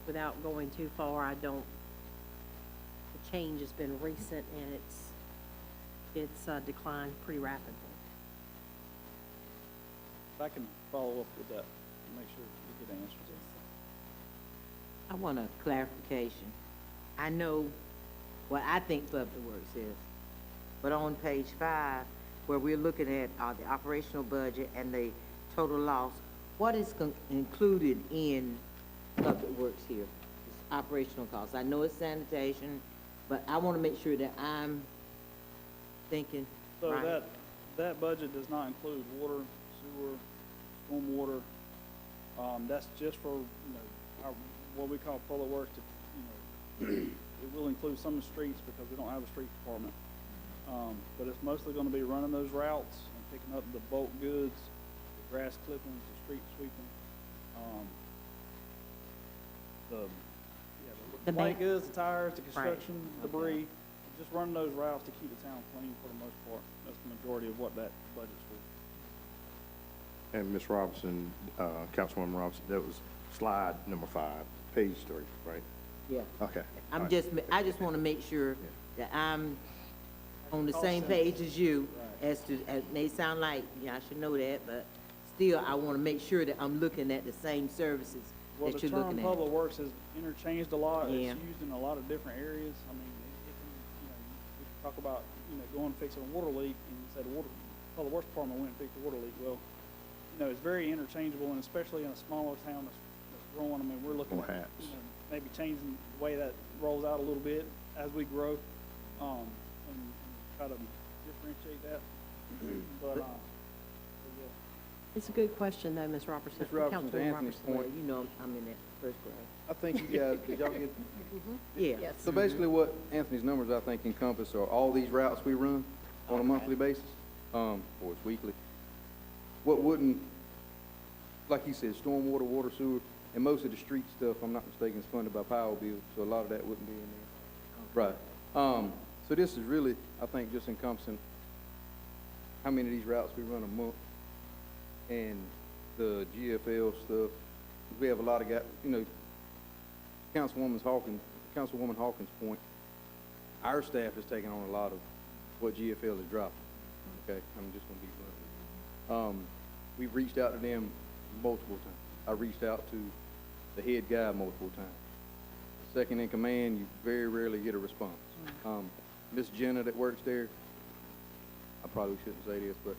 Without going too far, the change has been recent and it's declined pretty rapidly. If I can follow up with that, and make sure we get answers. I want a clarification. I know what I think Public Works is, but on page 5, where we're looking at the operational budget and the total loss, what is included in Public Works here? It's operational costs. I know it's sanitation, but I want to make sure that I'm thinking So right. that budget does not include water, sewer, stormwater. That's just for, what we call public works to, it will include some of the streets because we don't have a street department. But it's mostly gonna be running those routes and picking up the bulk goods, the grass clippings, the street sweeping, The the white ma- goods, the tires, the Right. construction, Okay. debris. Just running those routes to keep the town clean for the most part. That's the majority of what that budget's for. And Ms. Robinson, Councilwoman Robinson, that was slide number 5, page 3, right? Yeah. Okay. I All right. just want to make sure that I'm on the same page as you as to, it may sound like, I should know that, but still, I want to make sure that I'm looking at the same services Well, that the you're term looking at. public works has interchanged a lot. Yeah. It's used in a lot of different areas. I mean, it can, we can talk about, going and fixing a water leak, and you say the public works department went and fixed the water leak. Well, it's very interchangeable, and especially in a smaller town that's growing. I mean, we're looking More at, hats. maybe changing the way that rolls out a little bit as we grow, and try to differentiate that. But, yeah. It's a good question, though, Ms. Robertson. Ms. Robertson, to Councilwoman Anthony's Robertson. point, You know, I'm in that first grade. I think you guys, did y'all get? Yeah. Yes. So basically what Anthony's numbers, I think, encompass are all these routes we run on a monthly basis, or it's weekly. What wouldn't, like you said, stormwater, water, sewer, and most of the street stuff, if I'm not mistaken, is funded by power bills, so a lot of that wouldn't be in there. Right. So this is really, I think, just encompassing how many of these routes we run a month and the GFL stuff. We have a lot of guys, Councilwoman Hawkins' point, our staff is taking on a lot of what GFL is dropping. Okay, I'm just gonna be blunt. We've reached out to them multiple times. I reached out to the head guy multiple times. Second in command, you very rarely get a response. Miss Jenna that works there, I probably shouldn't say this, but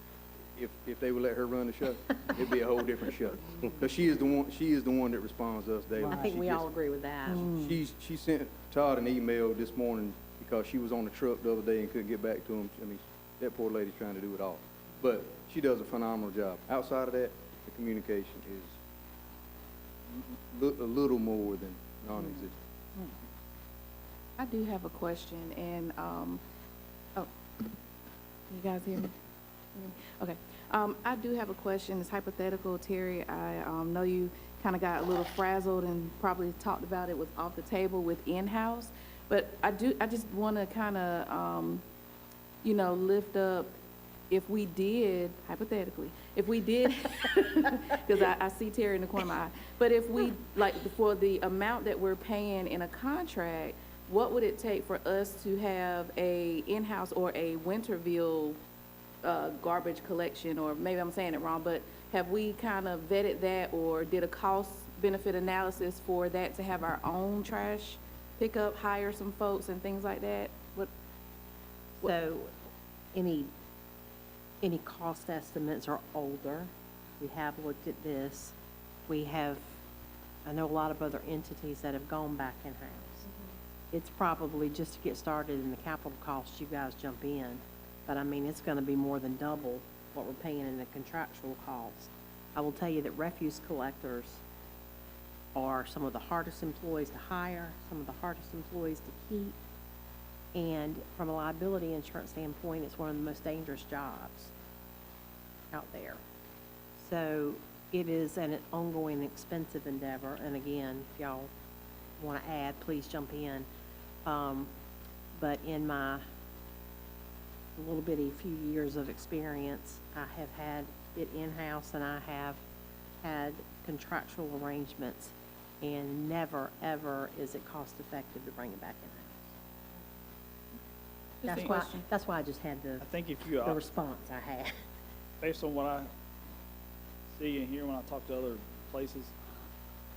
if they would let her run the show, it'd be a whole different show. Because she is the one that responds to us daily. I think we all agree with that. She sent Todd an email this morning because she was on the truck the other day and couldn't get back to him. I mean, that poor lady's trying to do it all. But she does a phenomenal job. Outside of that, the communication is a little more than non-existent. I do have a question, and, oh, you guys hear me? Okay. I do have a question. It's hypothetical, Terry. I know you kind of got a little frazzled and probably talked about it was off the table with in-house, but I just want to kind of, you know, lift up, if we did, hypothetically, if we did, because I see Terry in the corner of my eye, but if we, like, for the amount that we're paying in a contract, what would it take for us to have a in-house or a Winterville garbage collection, or maybe I'm saying it wrong, but have we kind of vetted that or did a cost-benefit analysis for that to have our own trash pickup, hire some folks and things like that? So, any cost estimates are older. We have looked at this. We have, I know a lot of other entities that have gone back in-house. It's probably, just to get started in the capital costs, you guys jump in. But I mean, it's gonna be more than double what we're paying in the contractual cost. I will tell you that refuse collectors are some of the hardest employees to hire, some of the hardest employees to keep. And from a liability insurance standpoint, it's one of the most dangerous jobs out there. So it is an ongoing expensive endeavor. And again, if y'all want to add, please jump in. But in my little bitty few years of experience, I have had it in-house and I have had contractual arrangements, and never, ever is it cost-effective to bring it back in-house. That's why I just had I think if you, the response I had. based on what I see and hear when I talk to other places,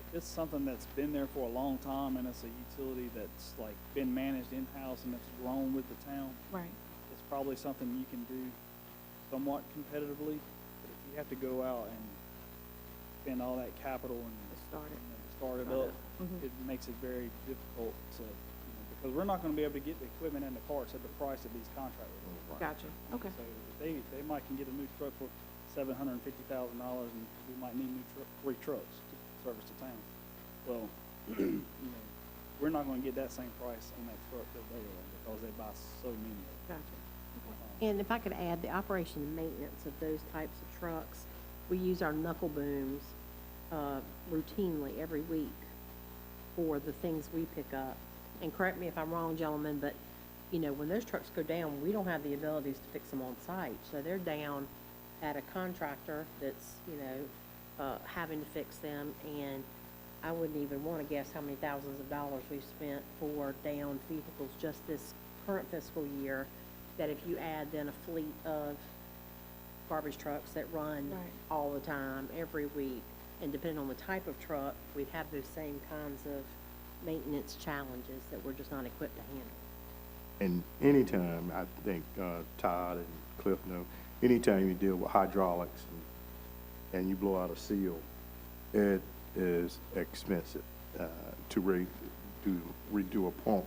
if it's something that's been there for a long time and it's a utility that's like been managed in-house and it's grown with the town, Right. it's probably something you can do somewhat competitively. But if you have to go out and spend all that capital and start it up, it makes it very difficult to, because we're not going to be able to get the equipment and the parts at the price of these contractors. Gotcha. Okay. So they might can get a new truck for $750,000, and we might need three trucks to service the town. Well, we're not going to get that same price on that truck that they are, because they buy so many of them. Gotcha. And if I could add, the operation and maintenance of those types of trucks, we use our knuckle booms routinely every week for the things we pick up. And correct me if I'm wrong, gentlemen, but, when those trucks go down, we don't have the abilities to fix them on site. So they're down at a contractor that's, having to fix them. And I wouldn't even want to guess how many thousands of dollars we've spent for downed vehicles just this current fiscal year, that if you add then a fleet of garbage trucks that run all the time, every week, and depending on the type of truck, we'd have those same kinds of maintenance challenges that we're just not equipped to handle. And anytime, I think Todd and Cliff know, anytime you deal with hydraulics and you blow out a seal, it is expensive to redo a pump,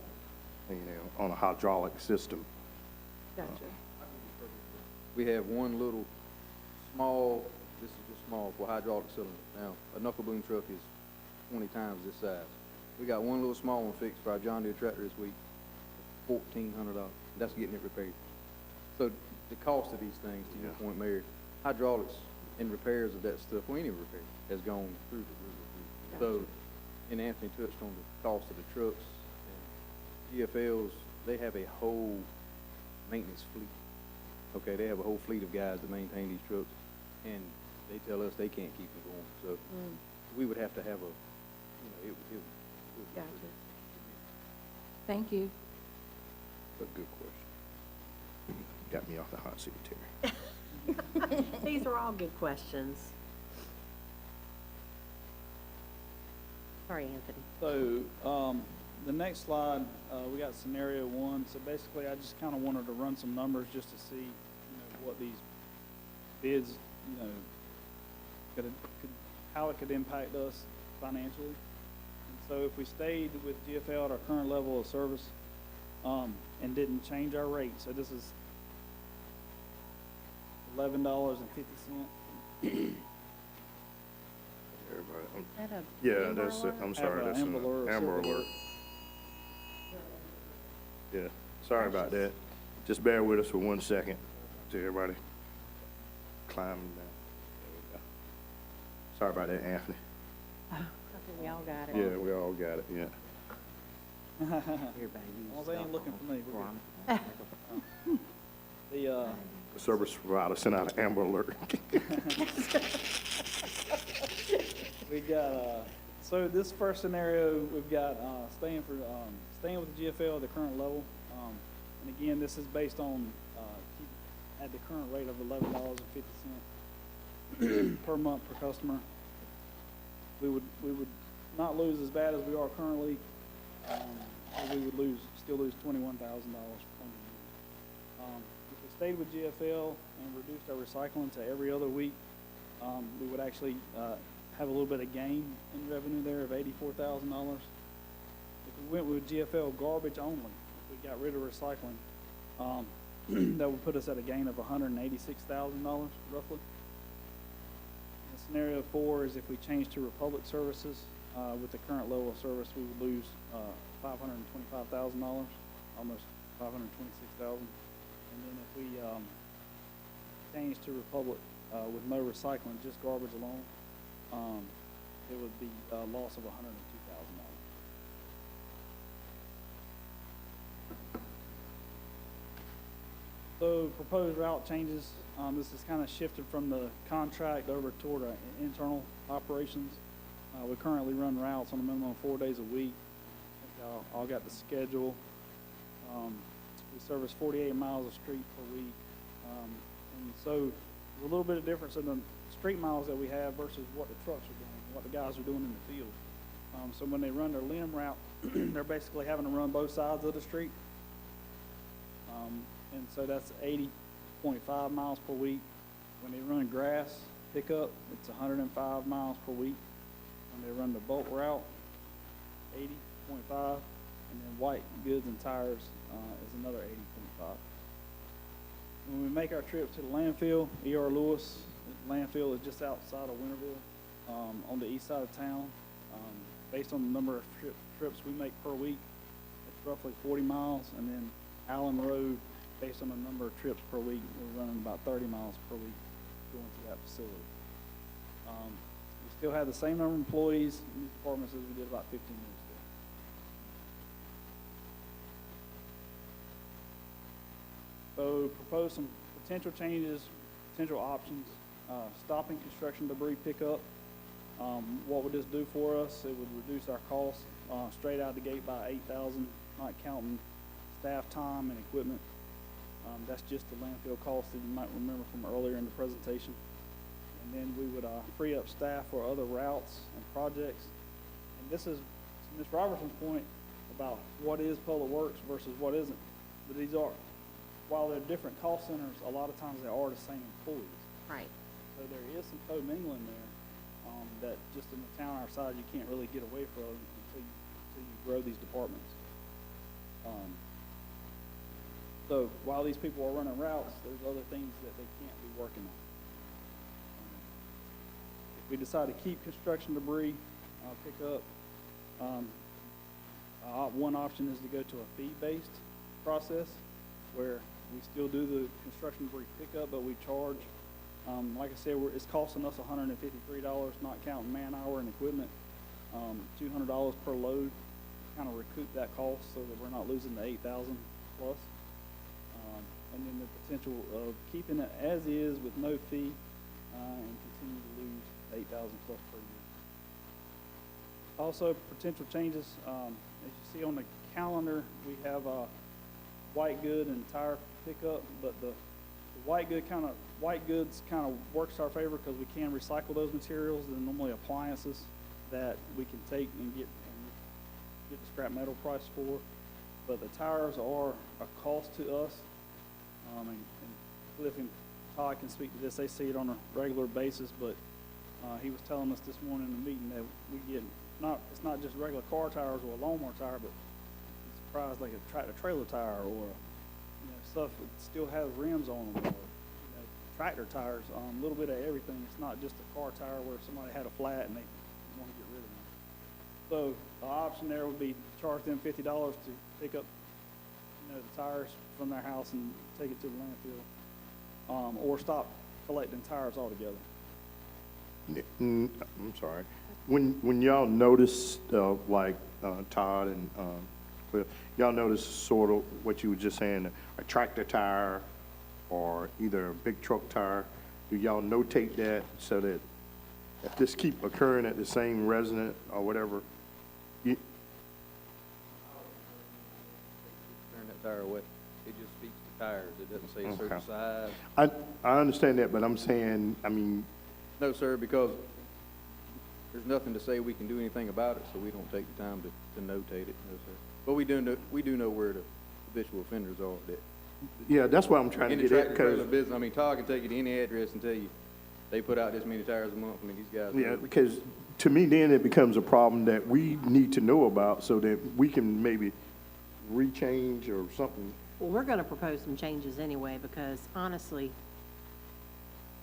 on a hydraulic system. Gotcha. We have one little small, this is just small for hydraulic cylinder. Now, a knuckle boom truck is 20 times this size. We got one little small one fixed for our John Deere tractor this week, $1,400. That's getting it repaired. So the cost of these things, to your point, Mayor, hydraulics and repairs of that stuff, or any repair, has gone through the roof. So, and Anthony touched on the cost of the trucks, and GFLs, they have a whole maintenance fleet. Okay, they have a whole fleet of guys that maintain these trucks, and they tell us they can't keep them going. So we would have to have a, it would Gotcha. Thank you. A good question. Got me off the hot seat, Terry. These are all good questions. Sorry, Anthony. So, the next slide, we got scenario one. So basically, I just kind of wanted to run some numbers just to see, what these bids, how it could impact us financially. And so if we stayed with GFL at our current level of service, and didn't change our rate, so this is $11.50. Everybody, Is that a yeah, Amber that's, Alert? I'm sorry, Have that's a an Amber Alert or Amber Silver Alert. Yeah, sorry about that. Just bear with us for 1 second to everybody climbing down. There we go. Sorry about that, Anthony. I think we all got it. Yeah, we all got it, yeah. Everybody use Well, they ain't stuff looking on for me. We're Veronica. The, The service provider sent out an Amber Alert. we got, so this first scenario, we've got, staying with the GFL at the current level. And again, this is based on, at the current rate of $11.50 per month per customer. We would not lose as bad as we are currently, but we would still lose $21,000 from the year. If we stayed with GFL and reduced our recycling to every other week, we would actually, have a little bit of gain in revenue there of $84,000. If we went with GFL garbage only, if we got rid of recycling, that would put us at a gain of $186,000 roughly. And scenario 4 is if we change to Republic services, with the current level of service, we would lose $525,000, almost $526,000. And then if we change to Republic with no recycling, just garbage alone, it would be a loss of $102,000. So proposed route changes, this is kind of shifted from the contract over toward our internal operations. We currently run routes on a minimum of 4 days a week. I think y'all all got the schedule. We service 48 miles of street per week. And so there's a little bit of difference in the street miles that we have versus what the trucks are doing, what the guys are doing in the field. So when they run their limb route, they're basically having to run both sides of the street. And so that's 80.5 miles per week. When they run grass pickup, it's 105 miles per week. When they run the bulk route, 80.5. And then white goods and tires is another 80.5. When we make our trip to the landfill, E.R. Lewis, the landfill is just outside of Winterville, on the east side of town. Based on the number of trips we make per week, it's roughly 40 miles. And then Allen Road, based on the number of trips per week, we're running about 30 miles per week going to that facility. We still have the same number of employees in these departments as we did about 15 years ago. So propose some potential changes, potential options. Stopping construction debris pickup. What would this do for us? It would reduce our costs straight out the gate by $8,000, not counting staff time and equipment. That's just the landfill cost that you might remember from earlier in the presentation. And then we would free up staff for other routes and projects. And this is Ms. Robertson's point about what is public works versus what isn't. But these are, while they're different cost centers, a lot of times they are the same employees. Right. So there is some commingling there that just in a town our size you can't really get away from until you grow these departments. So while these people are running routes, there's other things that they can't be working on. If we decide to keep construction debris pickup, one option is to go to a fee-based process where we still do the construction debris pickup, but we charge, like I said, it's costing us $153, not counting man-hour and equipment, $200 per load, kind of recoup that cost so that we're not losing the $8,000 plus. And then the potential of keeping it as is with no fee and continue to lose $8,000 plus per year. Also, potential changes, as you see on the calendar, we have white good and tire pickup, but the white goods kind of works to our favor because we can recycle those materials. They're normally appliances that we can take and get the scrap metal price for. But the tires are a cost to us. And Cliff and Todd can speak to this. They see it on a regular basis, but he was telling us this morning in the meeting that we get it's not just regular car tires or a lawnmower tire, but he's surprised like a tractor trailer tire or stuff that still has rims on them, or tractor tires, a little bit of everything. It's not just a car tire where somebody had a flat and they want to get rid of them. So the option there would be charge them $50 to pick up the tires from their house and take it to the landfill, or stop collecting tires altogether. I'm sorry. When y'all notice, like Todd and Cliff, y'all notice sort of what you were just saying, a tractor tire or either a big truck tire, do y'all notate that so that if this keep occurring at the same resident or whatever, Turn that tire away. It just speaks to tires. It doesn't say a certain size. I understand that, but I'm saying, I mean. No, sir, because there's nothing to say we can do anything about it, so we don't take the time to notate it, no, sir. But we do know where the habitual offenders are. That Yeah, that's what I'm trying to in the get at, tractor trailer because, business, I mean, Todd can take you to any address and tell you they put out this many tires a month. I mean, these guys. yeah, because to me, then it becomes a problem that we need to know about so that we can maybe rechange or something. Well, we're gonna propose some changes anyway, because honestly,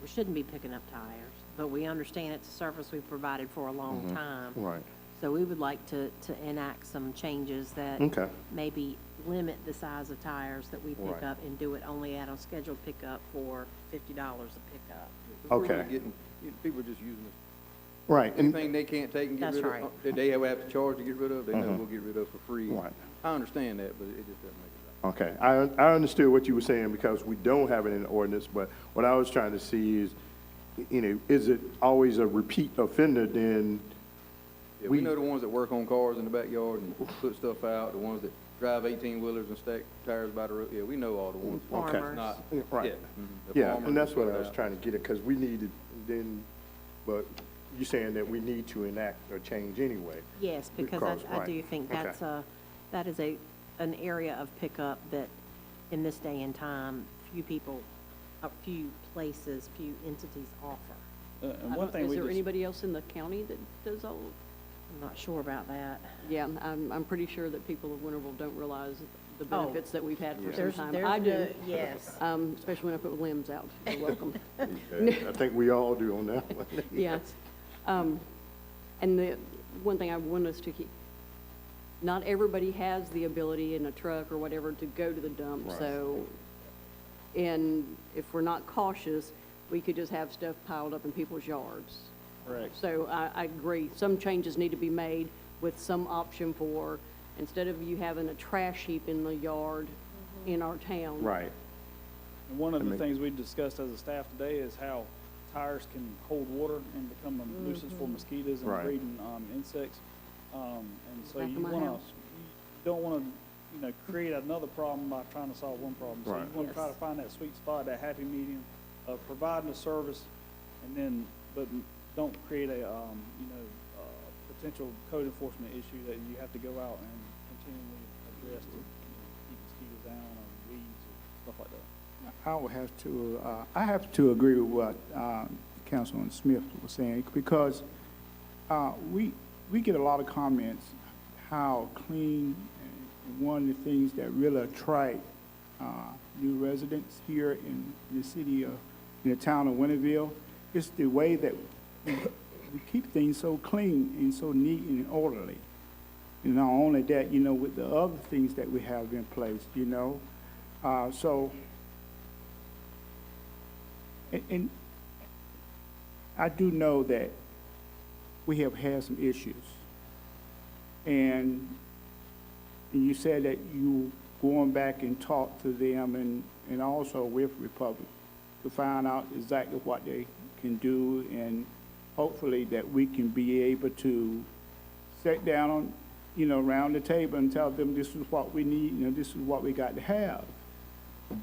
we shouldn't be picking up tires, but we understand it's a service we've provided for a long time. Right. So we would like to enact some changes that Okay. maybe limit the size of tires that we pick Right. up and do it only at a scheduled pickup for $50 a pickup. Okay. People are just using it. Right, and, Anything they can't take and get That's rid of, right. that they have to charge to get rid of, they know we'll get rid of for free. Right. I understand that, but it just doesn't make it right. okay, I understood what you were saying because we don't have it in the ordinance, but what I was trying to see is, is it always a repeat offender then? Yeah, we know the ones that work on cars in the backyard and put stuff out, the ones that drive 18-wheelers and stack tires by the road. Yeah, we know all the ones. Okay. It's not, Right. yeah. The Yeah, farmers and that's what put I was out. trying to get at, because we needed then, but you're saying that we need to enact a change anyway. Yes, because I right. do think Okay. that is an area of pickup that in this day and time, few places, few entities offer. And one thing Is we there just, anybody else in the county that does all? I'm not sure about that. Yeah, I'm pretty sure that people of Winterville don't realize the Oh. benefits that we've had for some There's, time. there's I do, no, yes. especially when I put limbs out. You're welcome. Okay. I think we all do on that one. Yeah. And the one thing I want us to keep, not everybody has the ability in a truck or whatever to go to the dump, Right. so, and if we're not cautious, we could just have stuff piled up in people's yards. correct. So I agree, some changes need to be made with some option for, instead of you having a trash heap in the yard in our town. Right. And one of the things we discussed as a staff today is how tires can hold water and become a nuisance for mosquitoes and Right. breeding insects. And so Back you of my wanna, house. you don't wanna, create another problem by trying to solve one problem. So Right. you wanna try to Yes. find that sweet spot, that happy medium of providing a service and then, but don't create a, potential code enforcement issue that you have to go out and continually address to keep mosquitoes down or weeds or stuff like that. I have to agree with what Councilman Smith was saying, because we get a lot of comments how clean, and one of the things that really attract new residents here in the city of, in the town of Winterville, is the way that we keep things so clean and so neat and orderly. And not only that, with the other things that we have in place, so. And I do know that we have had some issues. And you said that you going back and talk to them and also with Republic to find out exactly what they can do, and hopefully that we can be able to sit down on, around the table and tell them this is what we need, this is what we got to have.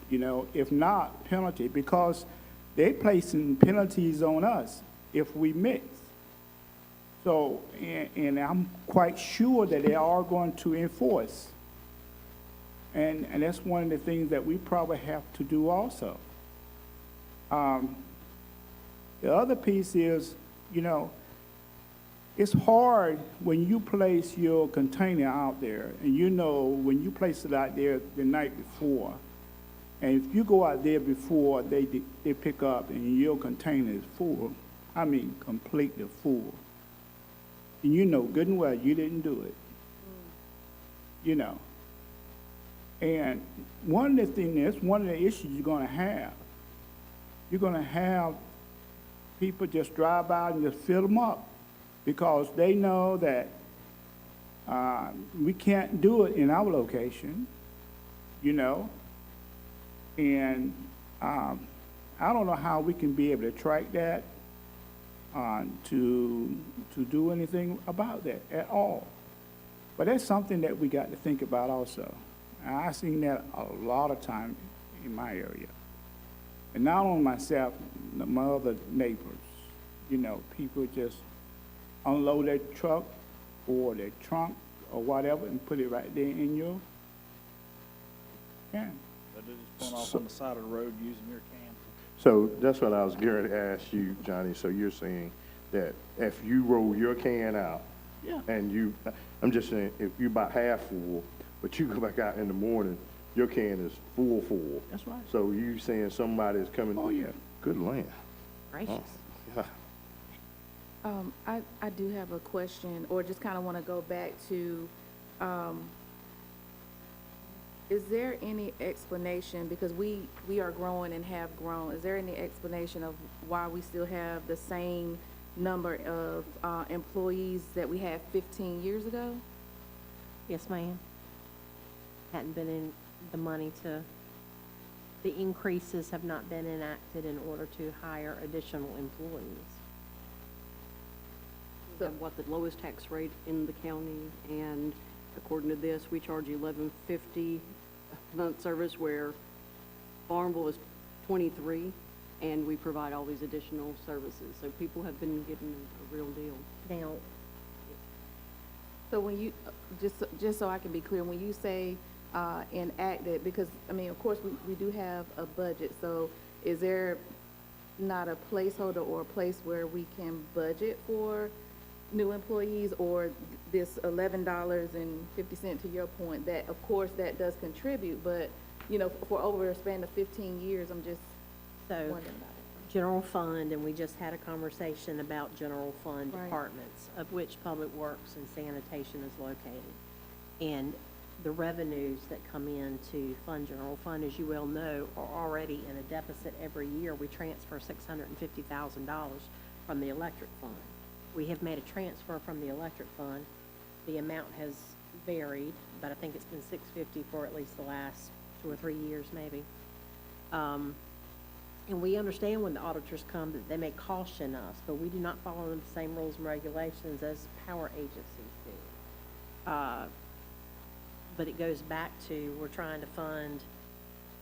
if not penalty, because they placing penalties on us if we mix. So, and I'm quite sure that they are going to enforce. And that's one of the things that we probably have to do also. The other piece is, it's hard when you place your container out there, and when you place it out there the night before, and if you go out there before they pick up and your container is full, I mean completely full, and you know good and well you didn't do it, And one of the issues you're going to have. You're going to have people just drive by and just fill them up because they know that we can't do it in our location, And I don't know how we can be able to track that to do anything about that at all. But that's something that we got to think about also. And I've seen that a lot of time in my area. And not only myself, my other neighbors, people just unload their truck or their trunk or whatever and put it right there in your can. But they're just pulling off on the side of the road using your can. So that's what I was going to ask you, Johnny. So you're saying that if you roll your can out, and I'm just saying, if you're about half full, but you go back out in the morning, your can is full. That's right. So you saying somebody's coming? Oh, yeah. Good land. Gracious. Yeah. I do have a question, or just kind of want to go back to, is there any explanation, because we are growing and have grown, is there any explanation of why we still have the same number of employees that we had 15 years ago? Yes, ma'am. Hadn't been in the money the increases have not been enacted in order to hire additional employees. We have the lowest tax rate in the county, and according to this, we charge $11.50 a month service, where Farmville is $23, and we provide all these additional services. So people have been getting a real deal. Now, So when you, just so I can be clear, when you say enacted, because, of course, we do have a budget, so is there not a placeholder or a place where we can budget for new employees, or this $11.50, to your point, that, of course, that does contribute, but, for over a span of 15 years, I'm just wondering about it. general fund, and we just had a conversation about general fund Right. departments, of which Public Works and Sanitation is located. And the revenues that come in to fund general fund, as you well know, are already in a deficit every year. We transfer $650,000 from the electric fund. We have made a transfer from the electric fund. The amount has varied, but I think it's been $650 for at least the last 2 or 3 years, maybe. And we understand when the auditors come that they may caution us, but we do not follow the same rules and regulations as power agencies do. But it goes back to, we're trying to fund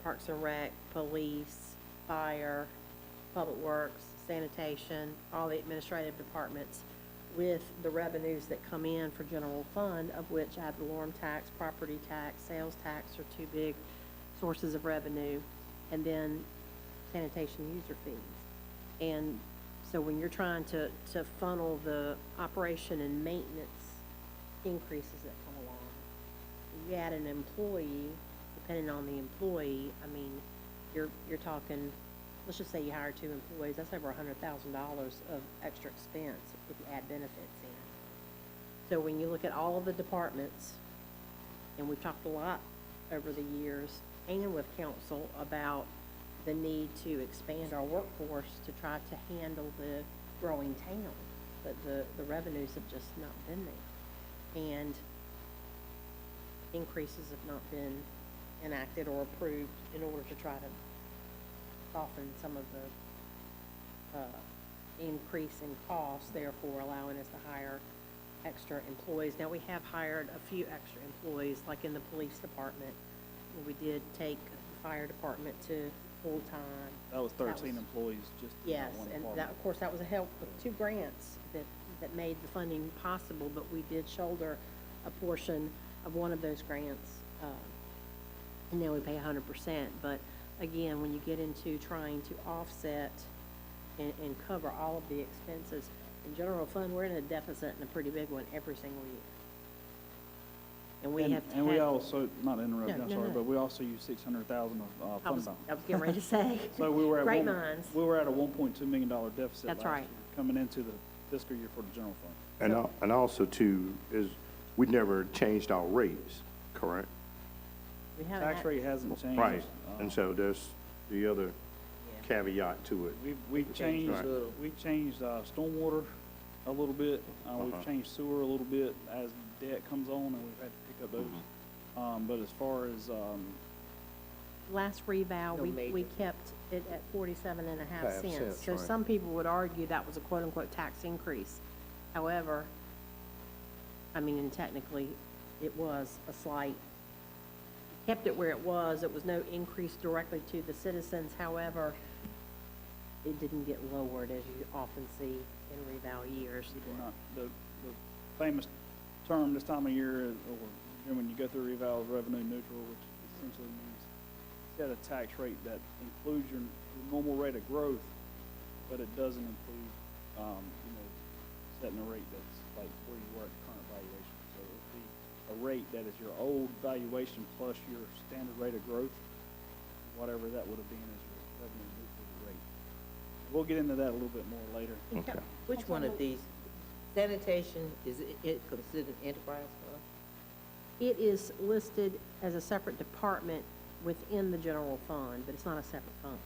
Parks and Rec, police, fire, Public Works, sanitation, all the administrative departments, with the revenues that come in for general fund, of which ad valorem tax, property tax, sales tax are 2 big sources of revenue, and then sanitation user fees. And so when you're trying to funnel the operation and maintenance increases that come along, you add an employee, depending on the employee, you're talking, let's just say you hire 2 employees, that's over $100,000 of extra expense if you add benefits in. So when you look at all of the departments, and we've talked a lot over the years, and with council, about the need to expand our workforce to try to handle the growing town, but the revenues have just not been there. And increases have not been enacted or approved in order to try to soften some of the increase in costs, therefore allowing us to hire extra employees. Now, we have hired a few extra employees, like in the police department, where we did take fire department to full-time. That was 13 was- employees just in Yes, that one and that, department. of course, that was a help with 2 grants that made the funding possible, but we did shoulder a portion of one of those grants. And now we pay 100%, but again, when you get into trying to offset and cover all of the expenses, in general fund, we're in a deficit and a pretty big one every single year. And we have to And we have- also, not to interrupt you, No, I'm no, sorry, no. but we also use 600,000 of I fund was balance. getting ready to say. So we were at Great one, minds. we were at a $1.2 million deficit That's last right. year, coming into the fiscal year for the general fund. And also too, is we never changed our rates, correct? We haven't Tax had- rate hasn't changed. Right, and so there's the other caveat to it. We've changed, Right. we've changed stormwater a little bit. We've Uh-huh. changed sewer a little bit as debt comes on, and we've had to pick up those. But as far as, Last revow, No we major. kept it at 47.5 Half cents. cents, So right. some people would argue that was a quote-unquote tax increase. However, I mean, and technically, it was a slight, kept it where it was. It was no increase directly to the citizens. However, it didn't get lowered, as you often see in revow years. the famous term this time of year, or when you go through reval, is revenue neutral, which essentially means set a tax rate that includes your normal rate of growth, but it doesn't include, setting a rate that's like where you were at current valuation. So it would be a rate that is your old valuation plus your standard rate of growth, whatever that would have been as your revenue neutral rate. We'll get into that a little bit more later. Okay. Which one of these, sanitation, is it considered enterprise fund? It is listed as a separate department within the general fund, but it's not a separate fund.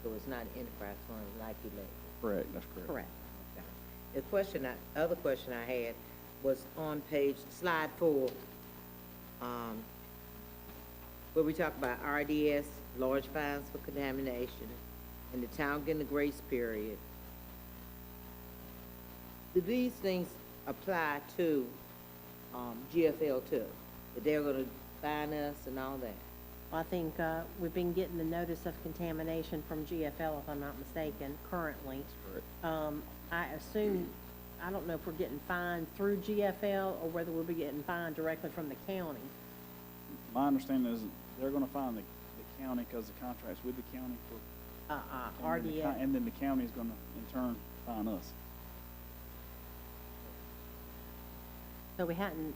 So it's not an enterprise fund like you labeled? Correct, that's correct. Correct. The other question I had was on slide 4, where we talk about RDS, large fines for contamination, and the town getting a grace period. Do these things apply to, GFL too? That they're gonna fine us and all that? I think we've been getting the notice of contamination from GFL, if I'm not mistaken, currently. I assume, I don't know if we're getting fined through GFL or whether we'll be getting fined directly from the county. My understanding is they're gonna fine the county because the contract's with the county for. and then the RDS. And then the county is gonna, in turn, fine us. So we hadn't,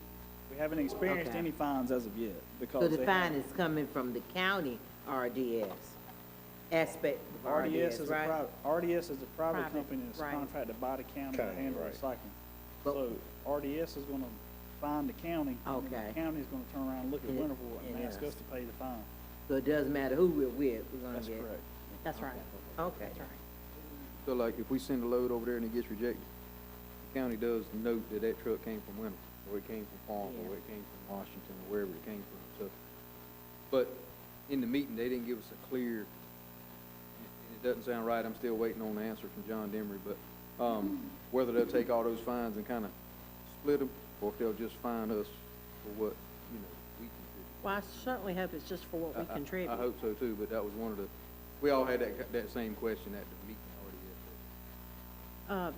We haven't experienced Okay. any fines as of yet, because So the they fine haven't- is coming from the county RDS aspect of RDS RDS, is a right? private, RDS is a private Private, company that's right. contracted by the county to County, handle right. recycling. But- So RDS is gonna fine the county. And then Okay. the county's gonna turn around and look at And it- Winterville and and ask us to pay the fine. So it doesn't matter who we're with, we're gonna That's get. correct. that's right, Okay. that's right. So like if we send a load over there and it gets rejected, the county does note that that truck came from Winter, or it came from Farm, or it came from Washington, or wherever it came from, so. But in the meeting, they didn't give us a clear, and it doesn't sound right, I'm still waiting on the answer from John Demery, but, whether they'll take all those fines and kinda split them, or if they'll just fine us for what, we contribute. Well, I certainly hope it's just for what we contribute. I hope so too, but that was one of the, we all had that same question at the meeting already.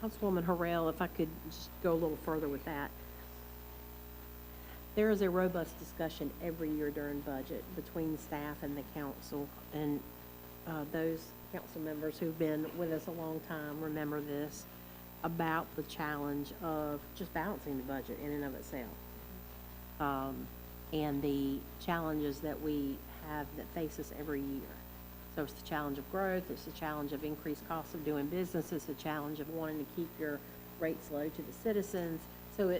Councilwoman Harrell, if I could just go a little further with that. There is a robust discussion every year during budget between staff and the council, and those council members who've been with us a long time remember this, about the challenge of just balancing the budget in and of itself. And the challenges that we have that face us every year. So it's the challenge of growth, it's the challenge of increased costs of doing business, it's the challenge of wanting to keep your rates low to the citizens. So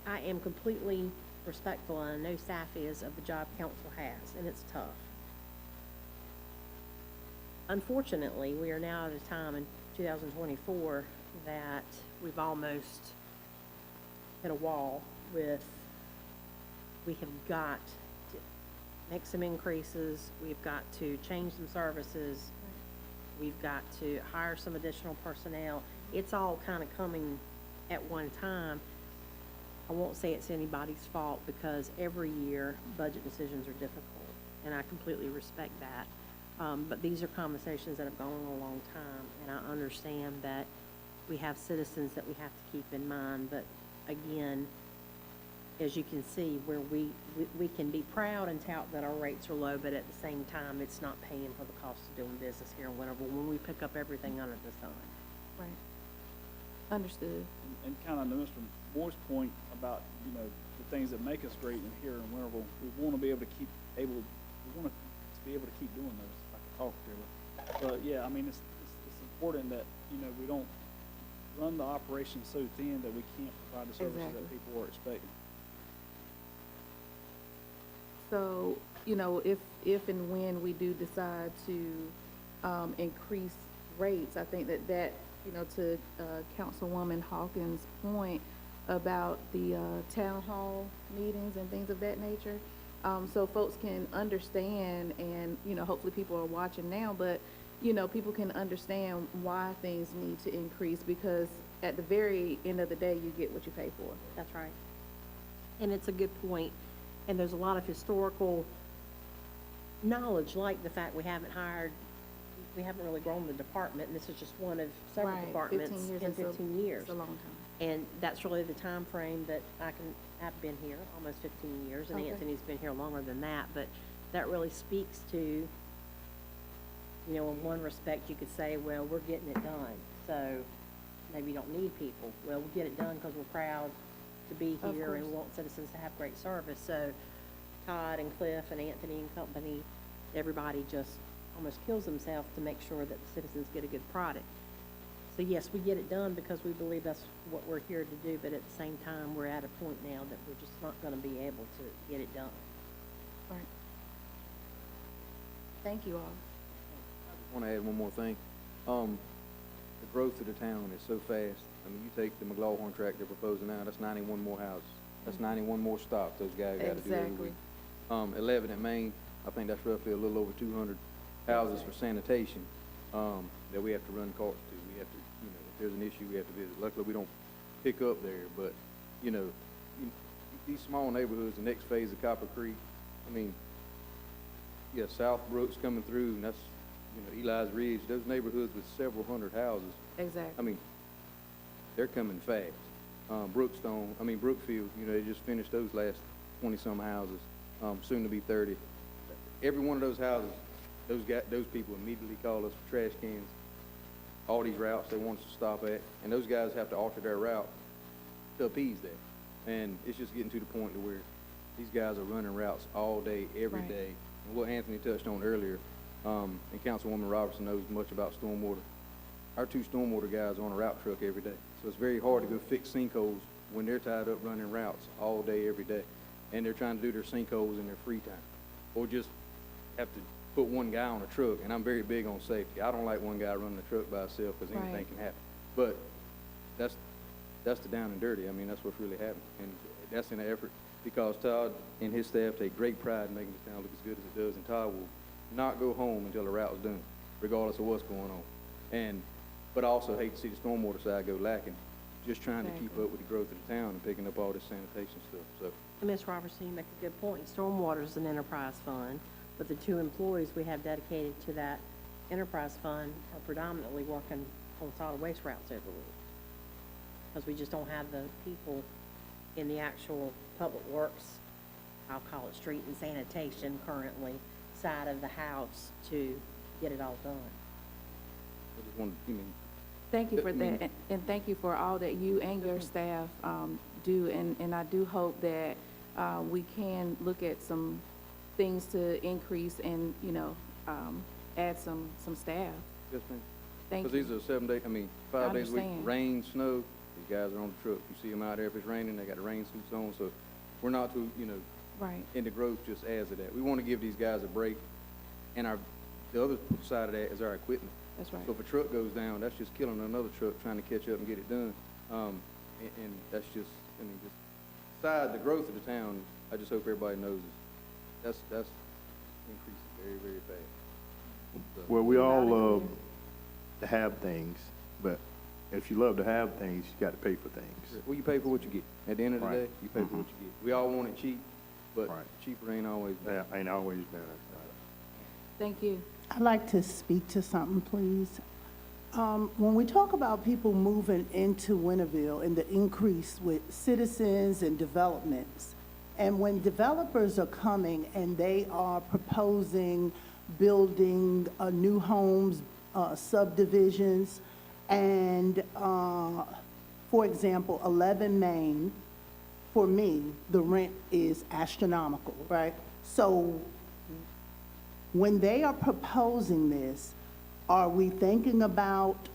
I am completely respectful, and I know staff is, of the job council has, and it's tough. Unfortunately, we are now at a time in 2024 that we've almost hit a wall with, we have got to make some increases, we've got to change some services, we've got to hire some additional personnel. It's all kind of coming at one time. I won't say it's anybody's fault because every year budget decisions are difficult, and I completely respect that. But these are conversations that have gone on a long time, and I understand that we have citizens that we have to keep in mind. But again, as you can see, where we can be proud and tout that our rates are low, but at the same time, it's not paying for the cost of doing business here in Winterville when we pick up everything under the sun. Right. Understood. And kind of to Mr. Moore's point about, you know, the things that make us great in here in Winterville, we want to be able to keep be able to keep doing those. If I could talk clearly. But yeah, I mean, it's important that, you know, we don't run the operation so thin that we can't provide the services Exactly. that people are expecting. So, you know, if and when we do decide to increase rates, I think that, you know, to Councilwoman Hawkins' point about the town hall meetings and things of that nature, so folks can understand, and, you know, hopefully people are watching now, but, you know, people can understand why things need to increase, because at the very end of the day, you get what you pay for. That's right. And it's a good point. And there's a lot of historical knowledge, like the fact we haven't really grown the department, and this is just one of several Right, departments 15 years in is a- 15 years. It's a long time. And that's really the time frame that I've been here, almost 15 years, and Okay. Anthony's been here longer than that, but that really speaks to, you know, in one respect, you could say, well, we're getting it done, so maybe you don't need people. Well, we get it done because we're proud to be Of here and course. want citizens to have great service. So Todd and Cliff and Anthony and company, everybody just almost kills themselves to make sure that the citizens get a good product. So yes, we get it done because we believe that's what we're here to do, but at the same time, we're at a point now that we're just not gonna be able to get it done. Right. Thank you all. I want to add one more thing. The growth of the town is so fast. I mean, you take the McLaughlin tract they're proposing now, that's 91 more houses. That's 91 more stops those guys got to do every Exactly. week. 11 at Main, I think that's roughly a little over 200 houses for sanitation, that we have to run carts to. We have to, you know, if there's an issue, we have to visit. Luckily, we don't pick up there, but, you know, these small neighborhoods, the next phase of Copper Creek, I mean, yeah, South Brooks coming through, and that's, you know, Eli's Ridge, those neighborhoods with several hundred houses, I Exactly. mean, they're coming fast. Brookfield, you know, they just finished those last 20-some houses, soon to be 30. Every one of those houses, those people immediately call us for trash cans, all these routes they want us to stop at, and those guys have to alter their route to appease that. And it's just getting to the point to where these guys are running routes all day, every Right. day. And what Anthony touched on earlier, and Councilwoman Robertson knows much about stormwater. Our 2 stormwater guys are on a route truck every day. So it's very hard to go fix sinkholes when they're tied up running routes all day, every day. And they're trying to do their sinkholes in their free time. Or just have to put one guy on a truck, and I'm very big on safety. I don't like one guy running the truck by himself because anything Right. can happen. But that's the down and dirty. I mean, that's what's really happening. And that's in an effort because Todd and his staff take great pride in making this town look as good as it does, and Todd will not go home until the route's done, regardless of what's going on. But I also hate to see the stormwater side go lacking, just trying to keep Exactly. up with the growth of the town and picking up all this sanitation stuff, so. And Ms. Robertson, you make a good point. Stormwater is an enterprise fund, but the 2 employees we have dedicated to that enterprise fund are predominantly working on solid waste routes every week. Because we just don't have the people in the actual public works, I'll call it street and sanitation currently, side of the house to get it all done. I just wanted, Thank you for I mean- that, and thank you for all that you and your staff do, and I do hope that we can look at some things to increase and, you know, add some staff. yes, ma'am. Thank Because these you. are 7 days, 5 days a week, understand. rain, snow, these guys are on the truck. You see them out there if it's raining, they got the rain suits on, so we're not too, Right, and the growth just adds to that. We want to give these guys a break, and the other side of that is our equipment. that's right. So if a truck goes down, that's just killing another truck trying to catch up and get it done. And that's just, just beside the growth of the town, I just hope everybody knows that's increasing very, very fast. So- Well, we all Loud and love clear. to have things, but If you love to have things, you got to pay for things. Well, you pay for what you get. At the end of the Right. day, you pay for what you get. We all want it cheap, but Right. cheaper ain't always better. That ain't always better. Thank you. I'd like to speak to something, please. When we talk about people moving into Winterville and the increase with citizens and developments, and when developers are coming and they are proposing building new homes, subdivisions, and, for example, 11 Main, for me, the rent is astronomical, right? So when they are proposing this, are we thinking about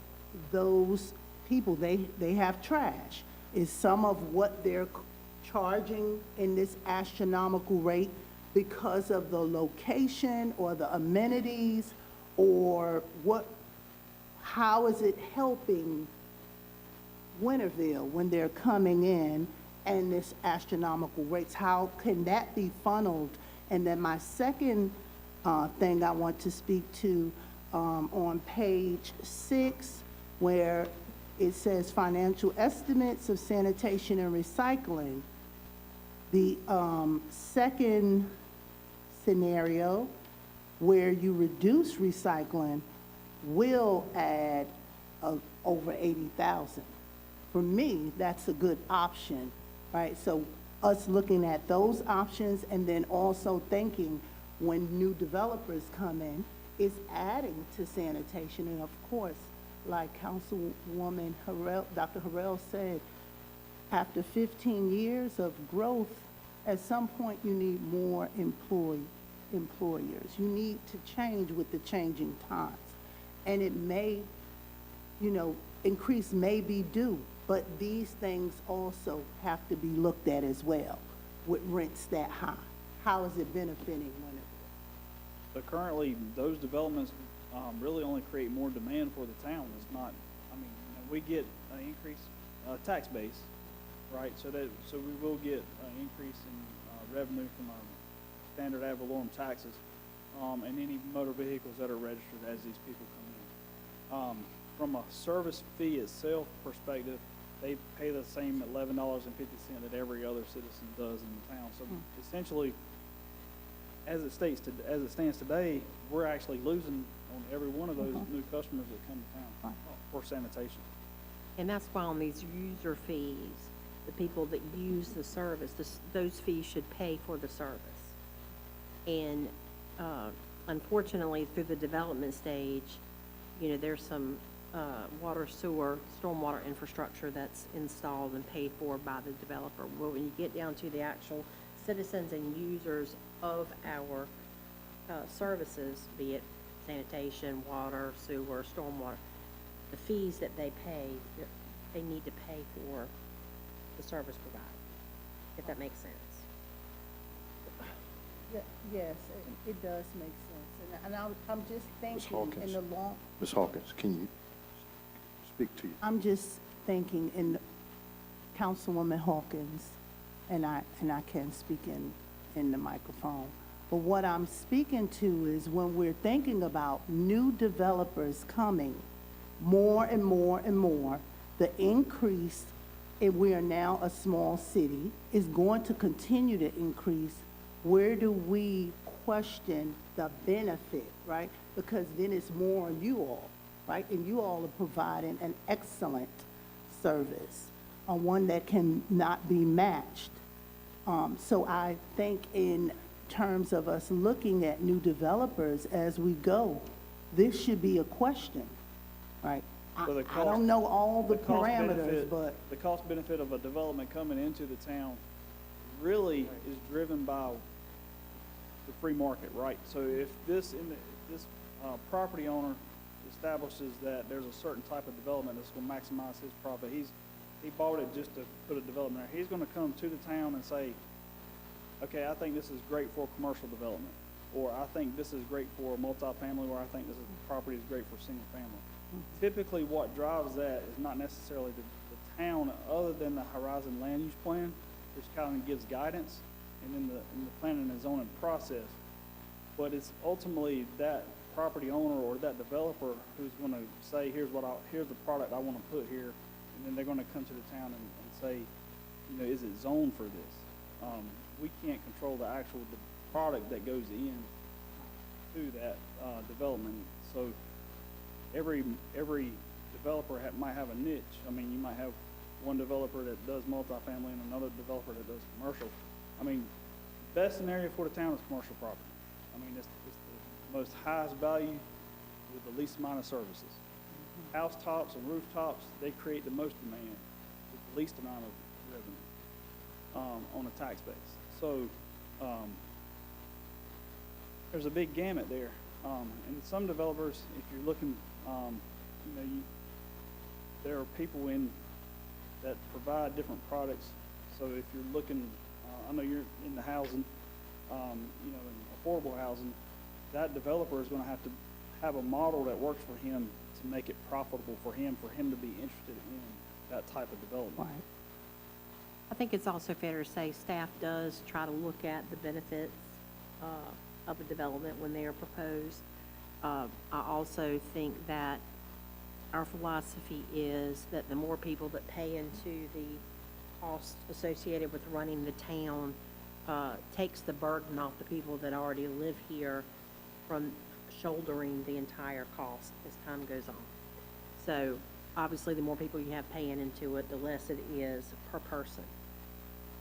those people? They have trash. Is some of what they're charging in this astronomical rate because of the location or the amenities, or what, how is it helping Winterville when they're coming in and this astronomical rates? How can that be funneled? And then my second thing I want to speak to, on page 6, where it says financial estimates of sanitation and recycling. The second scenario, where you reduce recycling, will add over 80,000. For me, that's a good option, right? So us looking at those options, and then also thinking when new developers come in, is adding to sanitation. And of course, like Councilwoman Harrell, Dr. Harrell said, after 15 years of growth, at some point you need more employers. You need to change with the changing times. And it may, increase may be due, but these things also have to be looked at as well with rents that high. How is it benefiting Winterville? But currently, those developments really only create more demand for the town. It's not, we get an increased tax base, right? So we will get an increase in revenue from our standard ad valorem taxes, and any motor vehicles that are registered as these people come in. From a service fee itself perspective, they pay the same $11.50 that every other citizen does in the town. So essentially, as it stands today, we're actually losing on every one of those new customers that come to town for sanitation. And that's why on these user fees, the people that use the service, those fees should pay for the service. And unfortunately, through the development stage, there's some water, sewer, stormwater infrastructure that's installed and paid for by the developer. Well, when you get down to the actual citizens and users of our services, be it sanitation, water, sewer, stormwater, the fees that they pay, they need to pay for the service provided, if that makes sense. Yes, it does make sense. And I'm just Ms. thinking Hawkins. in the long, Ms. Hawkins, can you speak to you? I'm just thinking in Councilwoman Hawkins, and I can speak in the microphone. But what I'm speaking to is when we're thinking about new developers coming, more and more and more, the increase, and we are now a small city, is going to continue to increase. Where do we question the benefit, right? Because then it's more on you all, right? And you all are providing an excellent service, one that can not be matched. So I think in terms of us looking at new developers as we go, this should be a question, right? So the I cost- don't know all the cost parameters, benefit- but the cost benefit of a development coming into the town really is driven by the free market, right? So if this property owner establishes that there's a certain type of development that's going to maximize his profit, he bought it just to put a development there. He's going to come to the town and say, okay, I think this is great for commercial development, or I think this is great for multifamily, or I think this property is great for single family. Typically, what drives that is not necessarily the town, other than the Horizon Land Use Plan, which kind of gives guidance, and in the planning and zoning process. But it's ultimately that property owner or that developer who's gonna say, here's the product I wanna put here, and then they're gonna come to the town and say, you know, is it zoned for this? We can't control the product that goes in to that, development. So every developer might have a niche. I mean, you might have one developer that does multifamily and another developer that does commercial. I mean, the best scenario for the town is commercial property. I mean, it's the most highest value with the least amount of services. Housetops and rooftops, they create the most demand with the least amount of revenue on a tax base. So there's a big gamut there. And some developers, if you're looking, you know, there are people that provide different products. So if you're looking, I know you're in the housing, you know, in affordable housing, that developer is going to have a model that works for him to make it profitable for him to be interested in that type of development. I think it's also fair to say staff does try to look at the benefits of a development when they are proposed. I also think that our philosophy is that the more people that pay into the cost associated with running the town takes the burden off the people that already live here from shouldering the entire cost as time goes on. So obviously, the more people you have paying into it, the less it is per person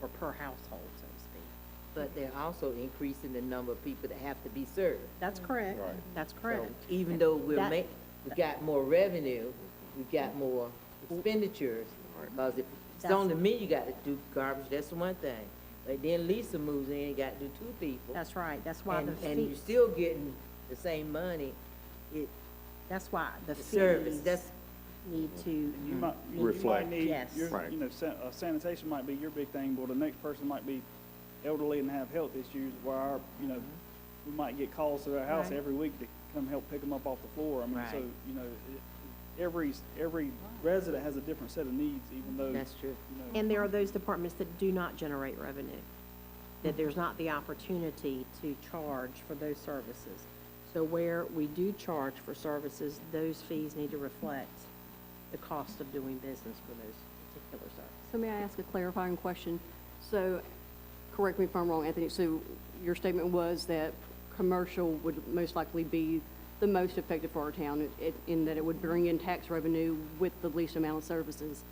or per household, so to speak. But they're also increasing the number of people that have to be served. That's correct. Right. That's correct. So even though we've That- got more revenue, we've got more expenditures. Because if it's That's- on the me, you got to do garbage, that's one thing. But then Lisa moves in, you got to do 2 people. That's right. That's why the And fee, you're still getting the same money. that's why the The service, fees that's, need to, You might Reflect. need, Yes. Right. you know, sanitation might be your big thing, but the next person might be elderly and have health issues where you know, we might get calls to their house Right. every week to come help pick them up off the floor. I mean, so, Right. you know, every resident has a different set of needs, even though, that's true. you know. and there are those departments that do not generate revenue, that there's not the opportunity to charge for those services. So where we do charge for services, those fees need to reflect the cost of doing business for those particular services. So may I ask a clarifying question? So, correct me if I'm wrong, Anthony, so your statement was that commercial would most likely be the most effective for our town, in that it would bring in tax revenue with the least amount of services.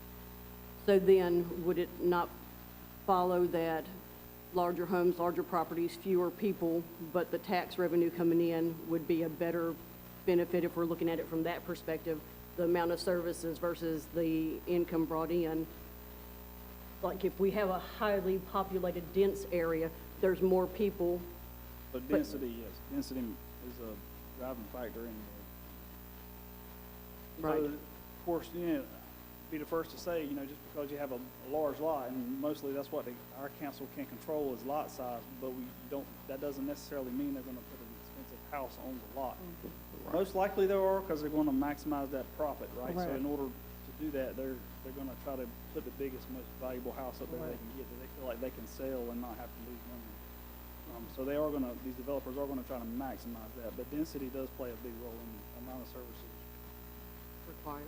So then, would it not follow that larger homes, larger properties, fewer people, but the tax revenue coming in would be a better benefit if we're looking at it from that perspective, the amount of services versus the income brought in? Like if we have a highly populated, dense area, there's more people. But density, yes, density is a driving factor in there. Right. So, of course, you know, be the first to say, you know, just because you have a large lot, and mostly that's what our council can control is lot size, but that doesn't necessarily mean they're gonna put an expensive house on the lot. Most likely they are, because they're gonna maximize that profit, right? So in order to do that, they're gonna try to put the biggest, most valuable house up there they can get, that they feel like they can sell and not have to lose money. So these developers are gonna try to maximize that, but density does play a big role in the amount of services. Required.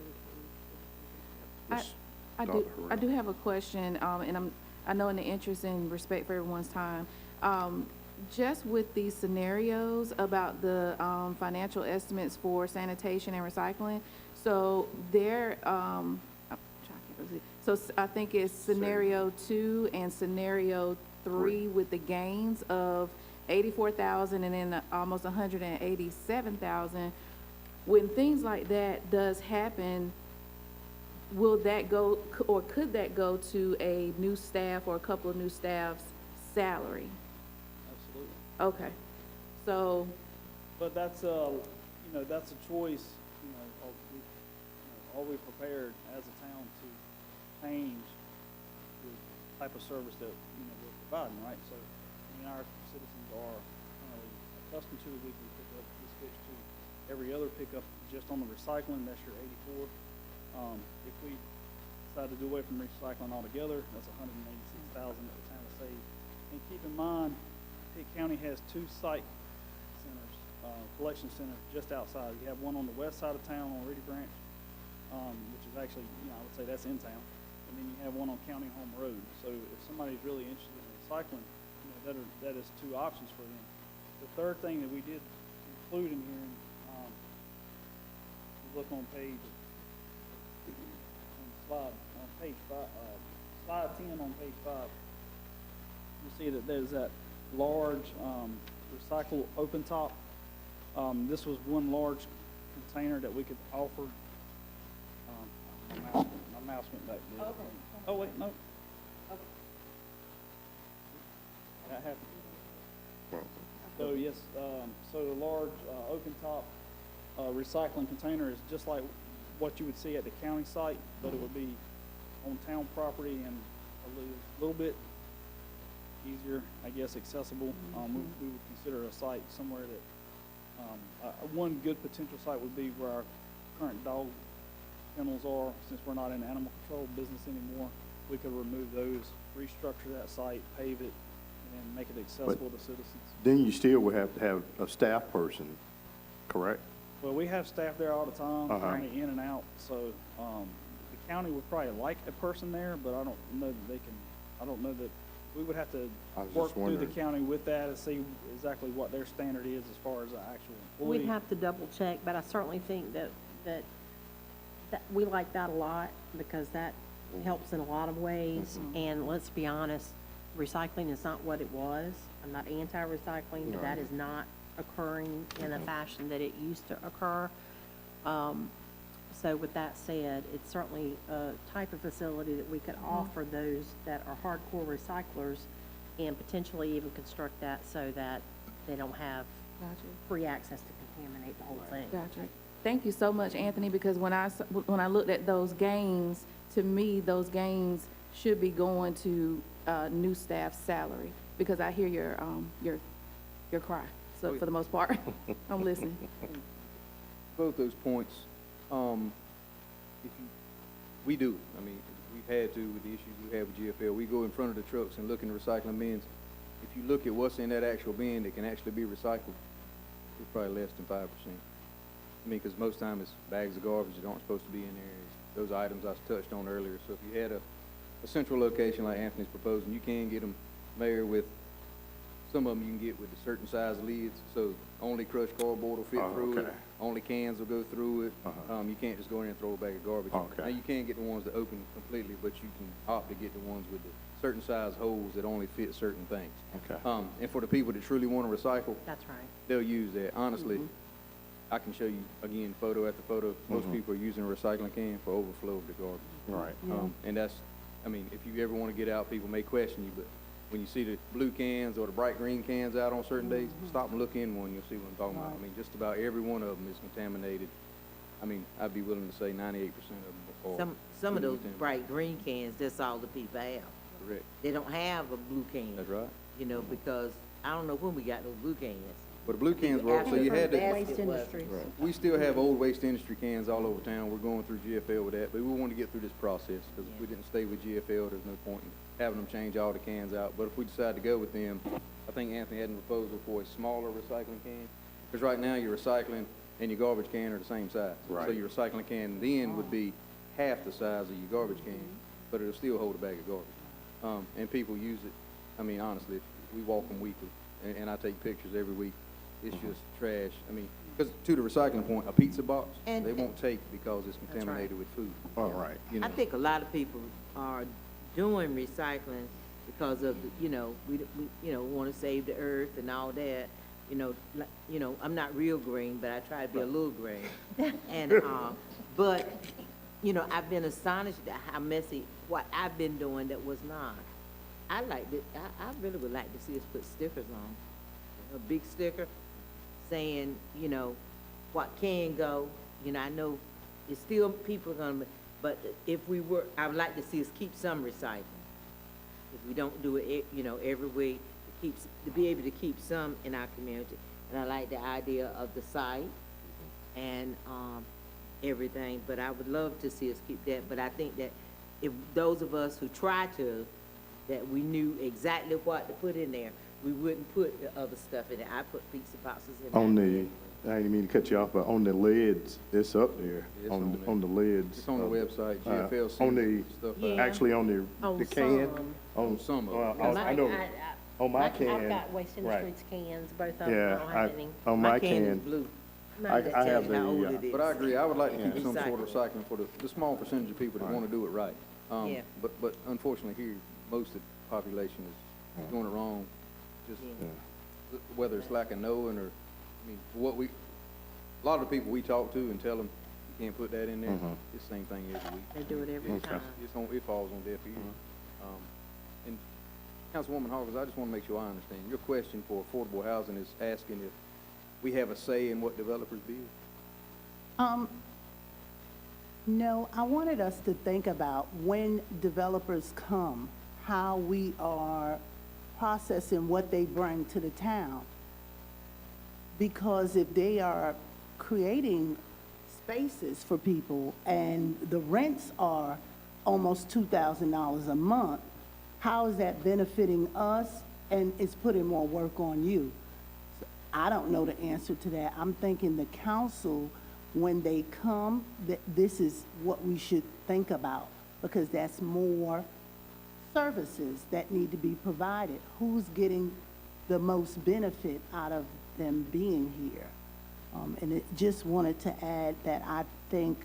I do have a question, and I know in the interest and respect for everyone's time, just with these scenarios about the financial estimates for sanitation and recycling, so I think it's scenario 2 and scenario 3 with the gains of 84,000 and then almost 187,000. When things like that does happen, will that go, or could that go to a new staff or a couple of new staff's salary? Absolutely. Okay, so, But that's you know, that's a choice, you know, are we prepared as a town to change the type of service that, you know, we're providing, right? So, I mean, our citizens are accustomed to the weekly pickup. We switch to every other pickup just on the recycling, that's your 84. If we decide to do away from recycling altogether, that's 186,000 that the town will save. And keep in mind, Pitt County has 2 site centers collection center just outside. You have one on the west side of town on Reedy Branch, which is actually, I would say that's in town. And then you have one on County Home Road. So if somebody's really interested in recycling, that is two options for them. The third thing that we did include in here, you look on page, on page 5, slide 10 on page 5, you see that there's that large recycle open top. This was one large container that we could offer. My mouse went back there. Okay. Oh, wait, no. Okay. That happened. So, yes, so the large open top recycling container is just like what you would see at the county site, but it would be on town property and a little bit easier, I guess, accessible. We would consider a site somewhere that, one good potential site would be where our current dog kennels are. Since we're not in the animal control business anymore, we could remove those, restructure that site, pave it, and make it accessible to citizens. Then you still would have to have a staff person, correct? Well, we have staff there all the time, kind of in and out, so, the county would probably like a person there, but I don't know that they can, I don't know that, we would have to work through the county with that and see exactly what their standard is as far as the actual employee. We'd have to double check, but I certainly think that we like that a lot because that helps in a lot of ways. And let's be honest, recycling is not what it was. I'm not anti-recycling, but that is not occurring in a fashion that it used to occur. So with that said, it's certainly a type of facility that we could offer those that are hardcore recyclers and potentially even construct that so that they don't have free access to contaminate the whole thing. Gotcha. Thank you so much, Anthony, because when I looked at those gains, to me, those gains should be going to new staff salary, because I hear your cry. So for the most part, I'm listening. Both those points, we do. I mean, we've had to with the issues we have with GFL. We go in front of the trucks and look in the recycling bins. If you look at what's in that actual bin that can actually be recycled, it's probably less than 5%. I mean, because most time it's bags of garbage that aren't supposed to be in there. It's those items I touched on earlier. So if you had a central location like Anthony's proposing, you can get them, Mayor, with some of them you can get with a certain size lids, so only crushed cardboard will fit through it. Only cans will go through it. You can't just go in and throw a bag of garbage. Now, you can get the ones that open completely, but you can opt to get the ones with the certain size holes that only fit certain things. And for the people that truly want to recycle, That's right. they'll use that. Honestly, I can show you, again, photo after photo. Most people are using a recycling can for overflow of the garbage. Right. And that's, I mean, if you ever want to get out, people may question you, but when you see the blue cans or the bright green cans out on certain days, stop and look in one, you'll see what I'm talking about. I mean, just about every one of them is contaminated. I mean, I'd be willing to say 98% of them are. Some of those bright green cans, that's all the people have. Correct. They don't have a blue can. That's right. Because I don't know when we got those blue cans. But the blue cans were, so you had to, Waste industries. we still have old waste industry cans all over town. We're going through GFL with that, but we want to get through this process, because if we didn't stay with GFL, there's no point in having them change all the cans out. But if we decide to go with them, I think Anthony had a proposal for a smaller recycling can, because right now your recycling and your garbage can are the same size. Right. So your recycling can then would be half the size of your garbage can, but it'll still hold a bag of garbage. And people use it, I mean, honestly, we walk them weekly, and I take pictures every week. It's just trash. I mean, because to the recycling point, a pizza box, And- they won't take because it's contaminated with food. All right. You know? I think a lot of people are doing recycling because of, we want to save the earth and all that. I'm not real green, but I try to be a little green. And, but, I've been astonished at how messy what I've been doing that was not. I really would like to see us put stickers on, a big sticker saying, what can go. I know it's still people gonna, but if we were, I would like to see us keep some recycling. If we don't do it, every week, to be able to keep some in our community. And I like the idea of the site and, everything, but I would love to see us keep that. But I think that if those of us who try to, that we knew exactly what to put in there, we wouldn't put the other stuff in it. I put pizza boxes in On my the, bin. I didn't mean to cut you off, but on the lids, it's up there, It's on, on there. on the lids. It's on the website, On GFL the, stuff. Yeah. actually on On the can. some. On some of it. Well, I know, on my I've can. got Waste right. Industries cans, both of them, Yeah, I don't have any. on My my can is can, blue. I That I tells have you how old the, it is. But I agree, I would like to keep Yeah. some sort of recycling for the small percentage of people that Right. want to do it right. Yeah. But unfortunately here, most of the population is doing it wrong, just yeah. whether it's lack of knowing or, I mean, a lot of the people we talk to and tell them, you can't put that in there, it's the same thing every week. They do it every Okay. time. It falls on deaf ears. And Councilwoman Hawkins, I just want to make sure I understand. Your question for affordable housing is asking if we have a say in what developers build? No, I wanted us to think about when developers come, how we are processing what they bring to the town. Because if they are creating spaces for people and the rents are almost $2,000 a month, how is that benefiting us and it's putting more work on you? I don't know the answer to that. I'm thinking the council, when they come, that this is what we should think about, because that's more services that need to be provided. Who's getting the most benefit out of them being here? And it just wanted to add that I think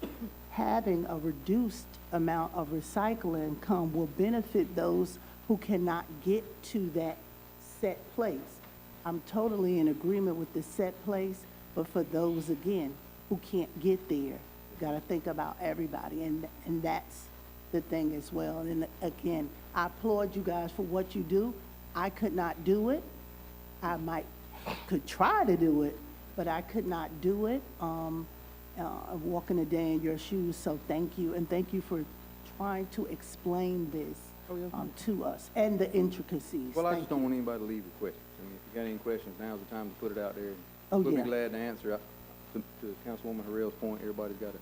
having a reduced amount of recycling come will benefit those who cannot get to that set place. I'm totally in agreement with the set place, but for those, again, who can't get there, you gotta think about everybody, and that's the thing as well. And again, I applaud you guys for what you do. I could not do it. I could try to do it, but I could not do it. Walking a day in your shoes, so thank you, and thank you for trying to explain this to us, and the intricacies. Well, I Thank just don't you. want anybody to leave with questions. I mean, if you got any questions, now's the time to put it out there. Oh, We'll be yeah. glad to answer. To Councilwoman Harrell's point, everybody's got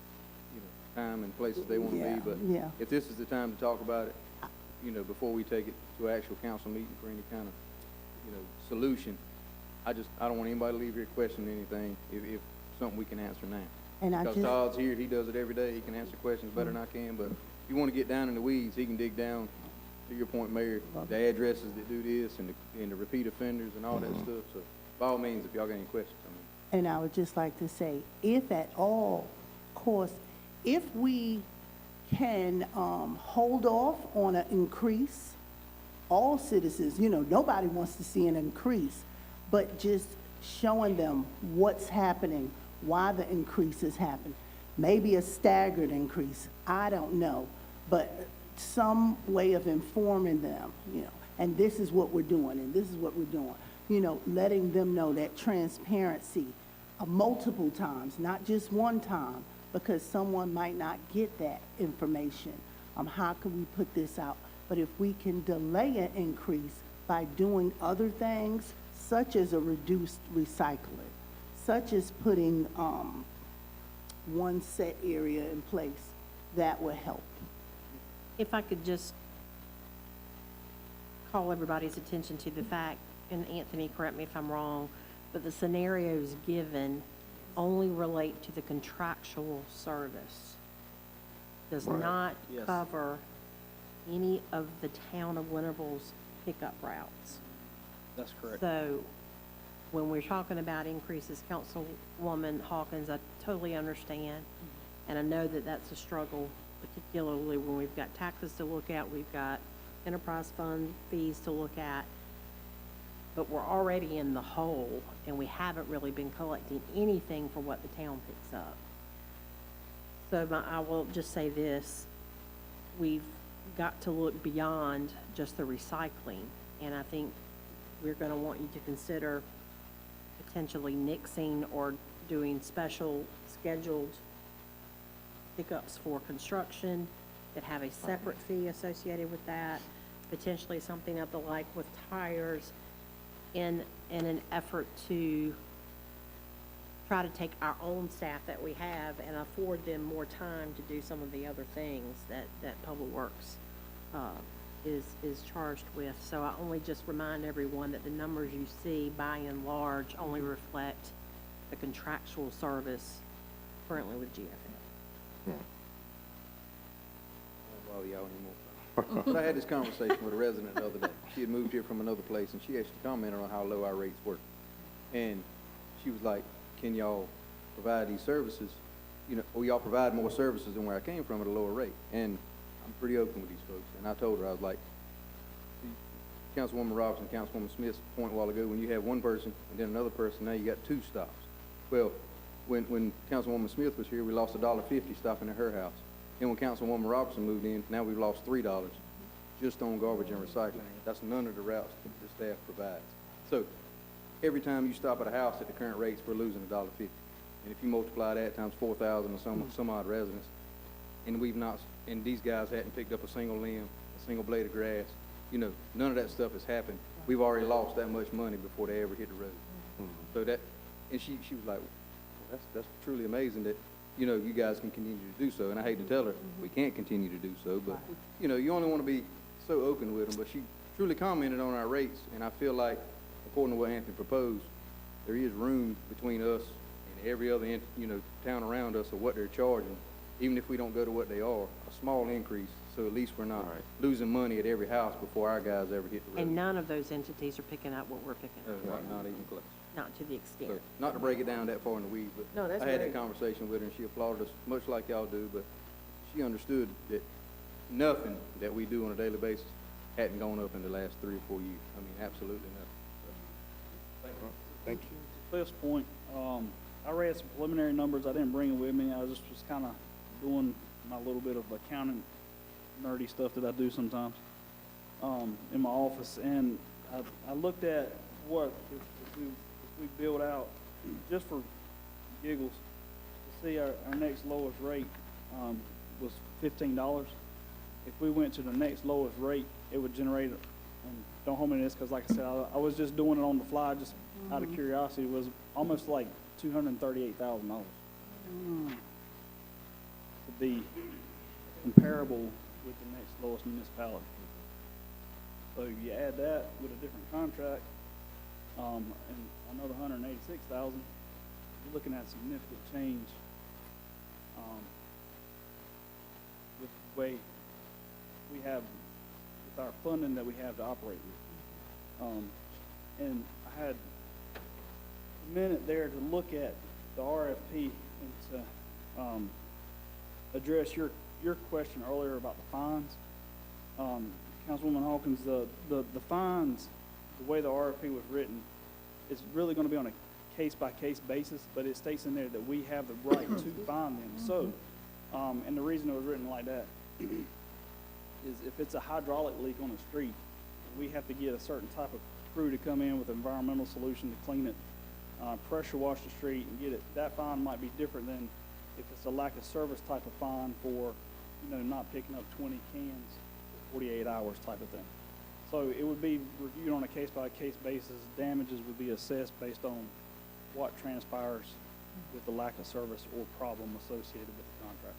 time and places they want to Yeah, be, but yeah. if this is the time to talk about it, before we take it to an actual council meeting for any kind of, solution, I don't want anybody to leave here questioning anything if something we can answer now. And I Because just, Todd's here, he does it every day, he can answer questions better than I can, but if you want to get down in the weeds, he can dig down, to your point, Mayor, the addresses that do this and the repeat offenders and all that stuff, so by all means, if y'all got any questions, and I would just like to say, if at all, of course, if we can hold off on an increase, all citizens, nobody wants to see an increase, but just showing them what's happening, why the increase has happened. Maybe a staggered increase, I don't know, but some way of informing them, and this is what we're doing, and this is what we're doing. Letting them know that transparency multiple times, not just one time, because someone might not get that information. How can we put this out? But if we can delay an increase by doing other things, such as a reduced recycling, such as putting one set area in place, that will help. If I could just call everybody's attention to the fact, and Anthony, correct me if I'm wrong, but the scenarios given only relate to the contractual service. Does not Yes. cover any of the town of Winterville's pickup routes. That's correct. So when we're talking about increases, Councilwoman Hawkins, I totally understand. And I know that that's a struggle, particularly when we've got taxes to look at, we've got enterprise fund fees to look at. But we're already in the hole, and we haven't really been collecting anything for what the town picks up. So I will just say this, we've got to look beyond just the recycling, and I think we're gonna want you to consider potentially nixing or doing special scheduled pickups for construction that have a separate fee associated with that, potentially something of the like with tires, in an effort to try to take our own staff that we have and afford them more time to do some of the other things that Public Works is charged with. So I only just remind everyone that the numbers you see by and large only reflect the contractual service currently with GFL. While y'all anymore. But I had this conversation with a resident the other day. She had moved here from another place, and she actually commented on how low our rates were. And she was like, can y'all provide these services? You know, or y'all provide more services than where I came from at a lower rate. And I'm pretty open with these folks. And I told her, I was like, Councilwoman Robinson, Councilwoman Smith's point a while ago, when you have one person and then another person, now you got two stops. Well, when Councilwoman Smith was here, we lost $1.50 stopping at her house. And when Councilwoman Robertson moved in, now we've lost $3 just on garbage and recycling. That's none of the routes that the staff provides. So every time you stop at a house at the current rates, we're losing $1.50. And if you multiply that times 4,000 or some odd residents, and and these guys hadn't picked up a single limb, a single blade of grass, you know, none of that stuff has happened. We've already lost that much money before they ever hit the road. So that, and she was like, well, that's truly amazing that, you know, you guys can continue to do so. And I hate to tell her we can't continue to do so, but, you know, you only want to be so open with them. But she truly commented on our rates, and I feel like, according to what Anthony proposed, there is room between us and every other, you know, town around us of what they're charging, even if we don't go to what they are, a small increase, so at least we're not losing money at every house before our guys ever hit the road. And none of those entities are picking up what we're picking up, Not even close. not to the extent. So, not to break it down that far in the weeds, but No, that's I had that great. conversation with her, and she applauded us much like y'all do, but she understood that nothing that we do on a daily basis hadn't gone up in the last 3 or 4 years. I mean, absolutely nothing. So, Thank you. To Cliff's point, I read some preliminary numbers. I didn't bring it with me. I just was kind of doing my little bit of accounting nerdy stuff that I do sometimes in my office, and I looked at what if we build out just for giggles to see our next lowest rate was $15. If we went to the next lowest rate, it would generate, and don't hold me to this because, like I said, I was just doing it on the fly just out of curiosity. It was almost like $238,000 to be comparable with the next lowest municipality. So you add that with a different contract, and another $186,000, you're looking at significant change with the way we have, with our funding that we have to operate with. And I had a minute there to look at the RFP and to address your question earlier about the fines. Councilwoman Hawkins, the fines, the way the RFP was written, is really going to be on a case-by-case basis, but it states in there that we have the right to fine them. So, and the reason it was written like that is if it's a hydraulic leak on the street, we have to get a certain type of crew to come in with an environmental solution to clean it, pressure wash the street and get it. That fine might be different than if it's a lack of service type of fine for, you know, not picking up 20 cans for 48 hours type of thing. So it would be reviewed on a case-by-case basis. Damages would be assessed based on what transpires with the lack of service or problem associated with the contract.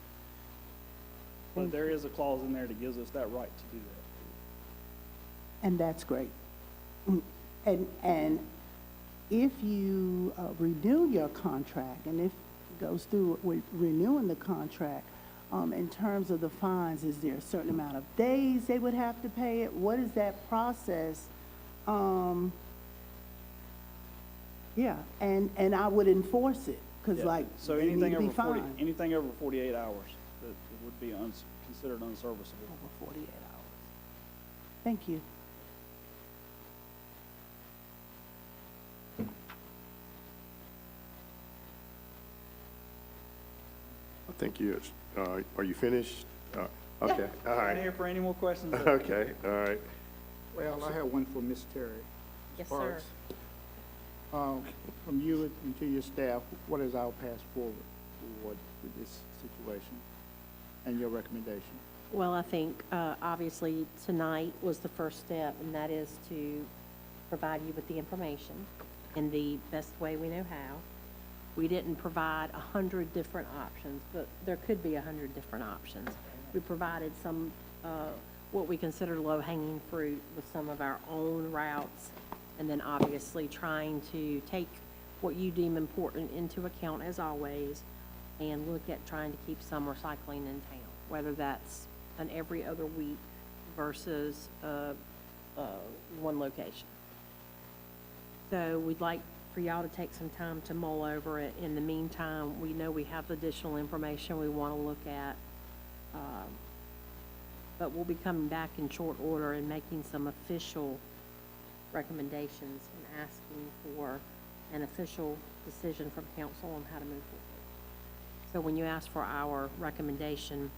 But there is a clause in there that gives us that right to do that. And that's great. And if you renew your contract, and if it goes through with renewing the contract, in terms of the fines, is there a certain amount of days they would have to pay it? What is that process? Yeah, and I would enforce it, because Yeah. like, So they need anything to be over 40, fined. anything over 48 hours that would be considered unserviceable. Over 48 hours. Thank you. I think yes. Are you finished? Okay, all I'm right. here for any more questions. Okay, all right. Well, I have one for Ms. Terry. Yes, Sparks. sir. From you and to your staff, what is our path forward with this situation and your recommendation? Well, I think, obviously, tonight was the first step, and that is to provide you with the information in the best way we know how. We didn't provide 100 different options, but there could be 100 different options. We provided some what we consider low-hanging fruit with some of our own routes, and then obviously trying to take what you deem important into account as always, and look at trying to keep some recycling in town, whether that's an every other week versus one location. So we'd like for y'all to take some time to mull over it. In the meantime, we know we have additional information we want to look at. But we'll be coming back in short order and making some official recommendations and asking for an official decision from council on how to move forward. So when you ask for our recommendation,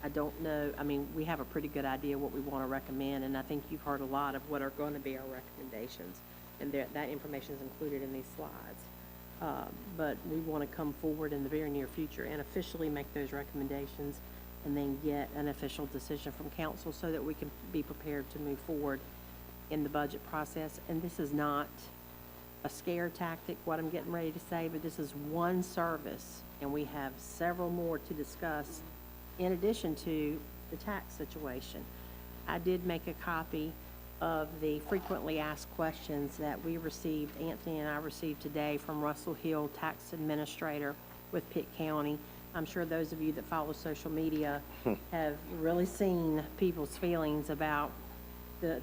I don't know, I mean, we have a pretty good idea what we want to recommend, and I think you've heard a lot of what are going to be our recommendations, and that information is included in these slides. But we want to come forward in the very near future and officially make those recommendations, and then get an official decision from council so that we can be prepared to move forward in the budget process. And this is not a scare tactic, what I'm getting ready to say, but this is one service, and we have several more to discuss in addition to the tax situation. I did make a copy of the frequently asked questions that we received, Anthony and I received today from Russell Hill, tax administrator with Pitt County. I'm sure those of you that follow social media have really seen people's feelings about the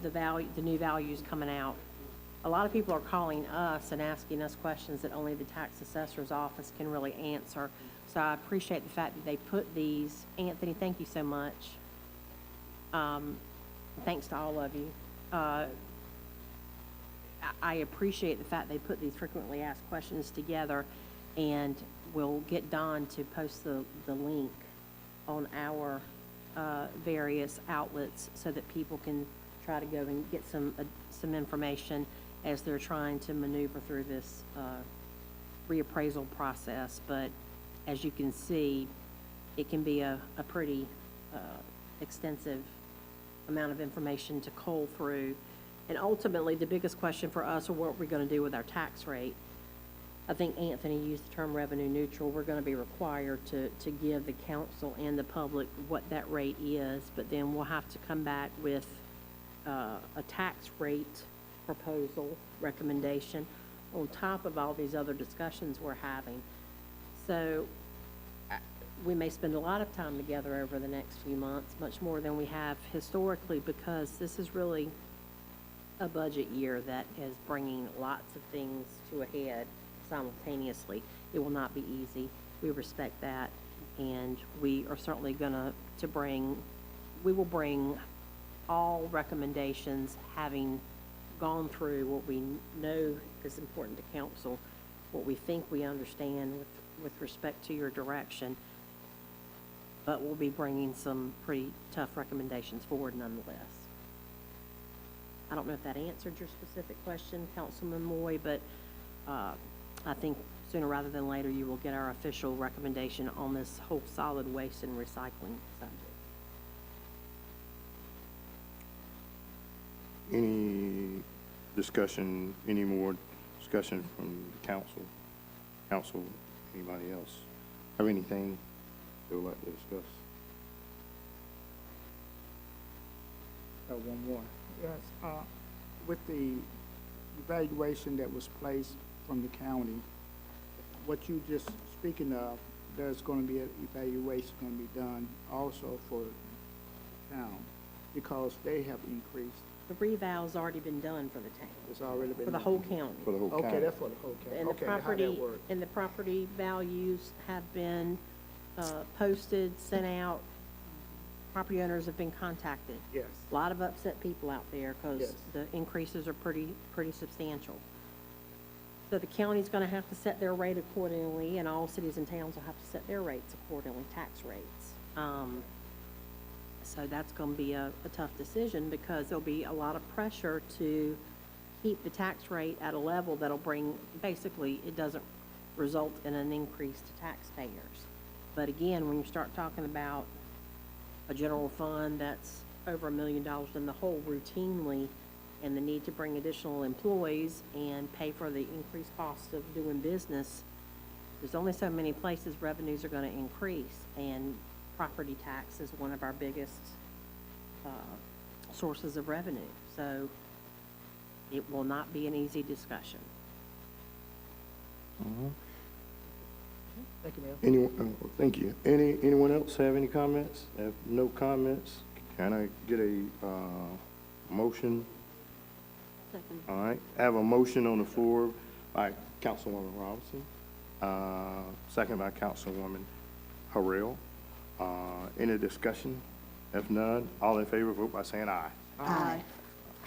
new values coming out. A lot of people are calling us and asking us questions that only the tax assessor's office can really answer. So I appreciate the fact that they put these. Anthony, thank you so much. Thanks to all of you. I appreciate the fact they put these frequently asked questions together, and we'll get Don to post the link on our various outlets so that people can try to go and get some information as they're trying to maneuver through this reappraisal process. But as you can see, it can be a pretty extensive amount of information to cull through. And ultimately, the biggest question for us are what we're going to do with our tax rate. I think Anthony used the term revenue neutral. We're going to be required to give the council and the public what that rate is, but then we'll have to come back with a tax rate proposal recommendation on top of all these other discussions we're having. So we may spend a lot of time together over the next few months, much more than we have historically, because this is really a budget year that is bringing lots of things to a head simultaneously. It will not be easy. We respect that, and we are certainly we will bring all recommendations, having gone through what we know is important to council, what we think we understand with respect to your direction, but we'll be bringing some pretty tough recommendations forward nonetheless. I don't know if that answered your specific question, Councilman Moy, but I think sooner rather than later you will get our official recommendation on this whole solid waste and recycling subject. Any more discussion from the council? Council, anybody else have anything they would like to discuss? One more. Yes, with the evaluation that was placed from the county, what you just speaking of, there's going to be an evaluation going to be done also for the town, because they have increased. The reval's already been done for the town, It's already been for the done. whole county. For the whole county? Okay, that's for the whole county. And the Okay, how property, that work? and the property values have been posted, sent out. Property owners have been contacted. Yes. A lot of upset people out there because Yes. the increases are pretty substantial. So the county's gonna have to set their rate accordingly, and all cities and towns will have to set their rates accordingly, tax rates. So that's gonna be a tough decision, because there'll be a lot of pressure to keep the tax rate at a level that'll bring, basically, it doesn't result in an increase to taxpayers. But again, when you start talking about a general fund that's over $1 million in the hole routinely, and the need to bring additional employees and pay for the increased cost of doing business, there's only so many places revenues are going to increase, and property tax is one of our biggest sources of revenue. So it will not be an easy discussion. Thank you. Anyone else have any comments? If no comments, can I get a motion? Second. All right, I have a motion on the floor by Councilwoman Robinson, second by Councilwoman Harrell. Any discussion? If none, all in favor, vote by saying aye. Aye.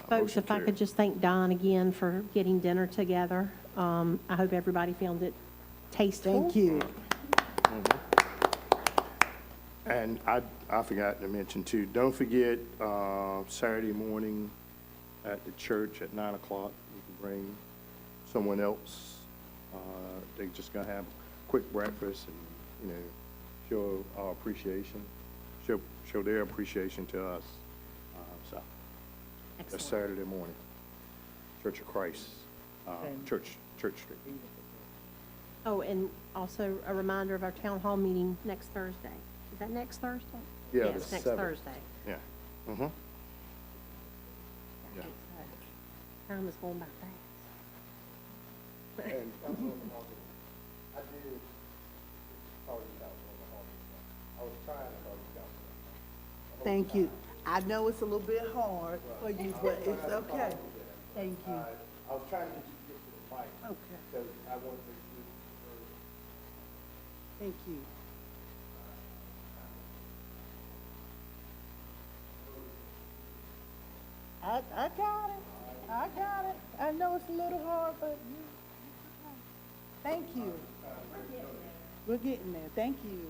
Folks, Motion if I carried. could just thank Don again for getting dinner together. I hope everybody found it tasteful. Thank you. And I forgot to mention too, don't forget, Saturday morning at the church at 9 o'clock, you can bring someone else. They just gonna have a quick breakfast and, show our appreciation, show their appreciation to us. So, that's Excellent. Saturday morning, Church of Christ, Church Street. Oh, and also a reminder of our town hall meeting next Thursday. Is that next Thursday? Yeah, the Yes, next 7th. Thursday. Yeah, mm-hmm. Yeah. Time is going by fast. And Councilwoman Hawkins, I did call you Councilwoman Hawkins. I was trying to call you Councilwoman. Thank you. I know it's a little bit hard for you, but it's okay. Thank you. I was trying to get you to get to the mic. Okay. Because I wanted to make sure you heard. Thank you. I got it. I got it. I know it's a little hard, but thank you. We're getting there. Thank you.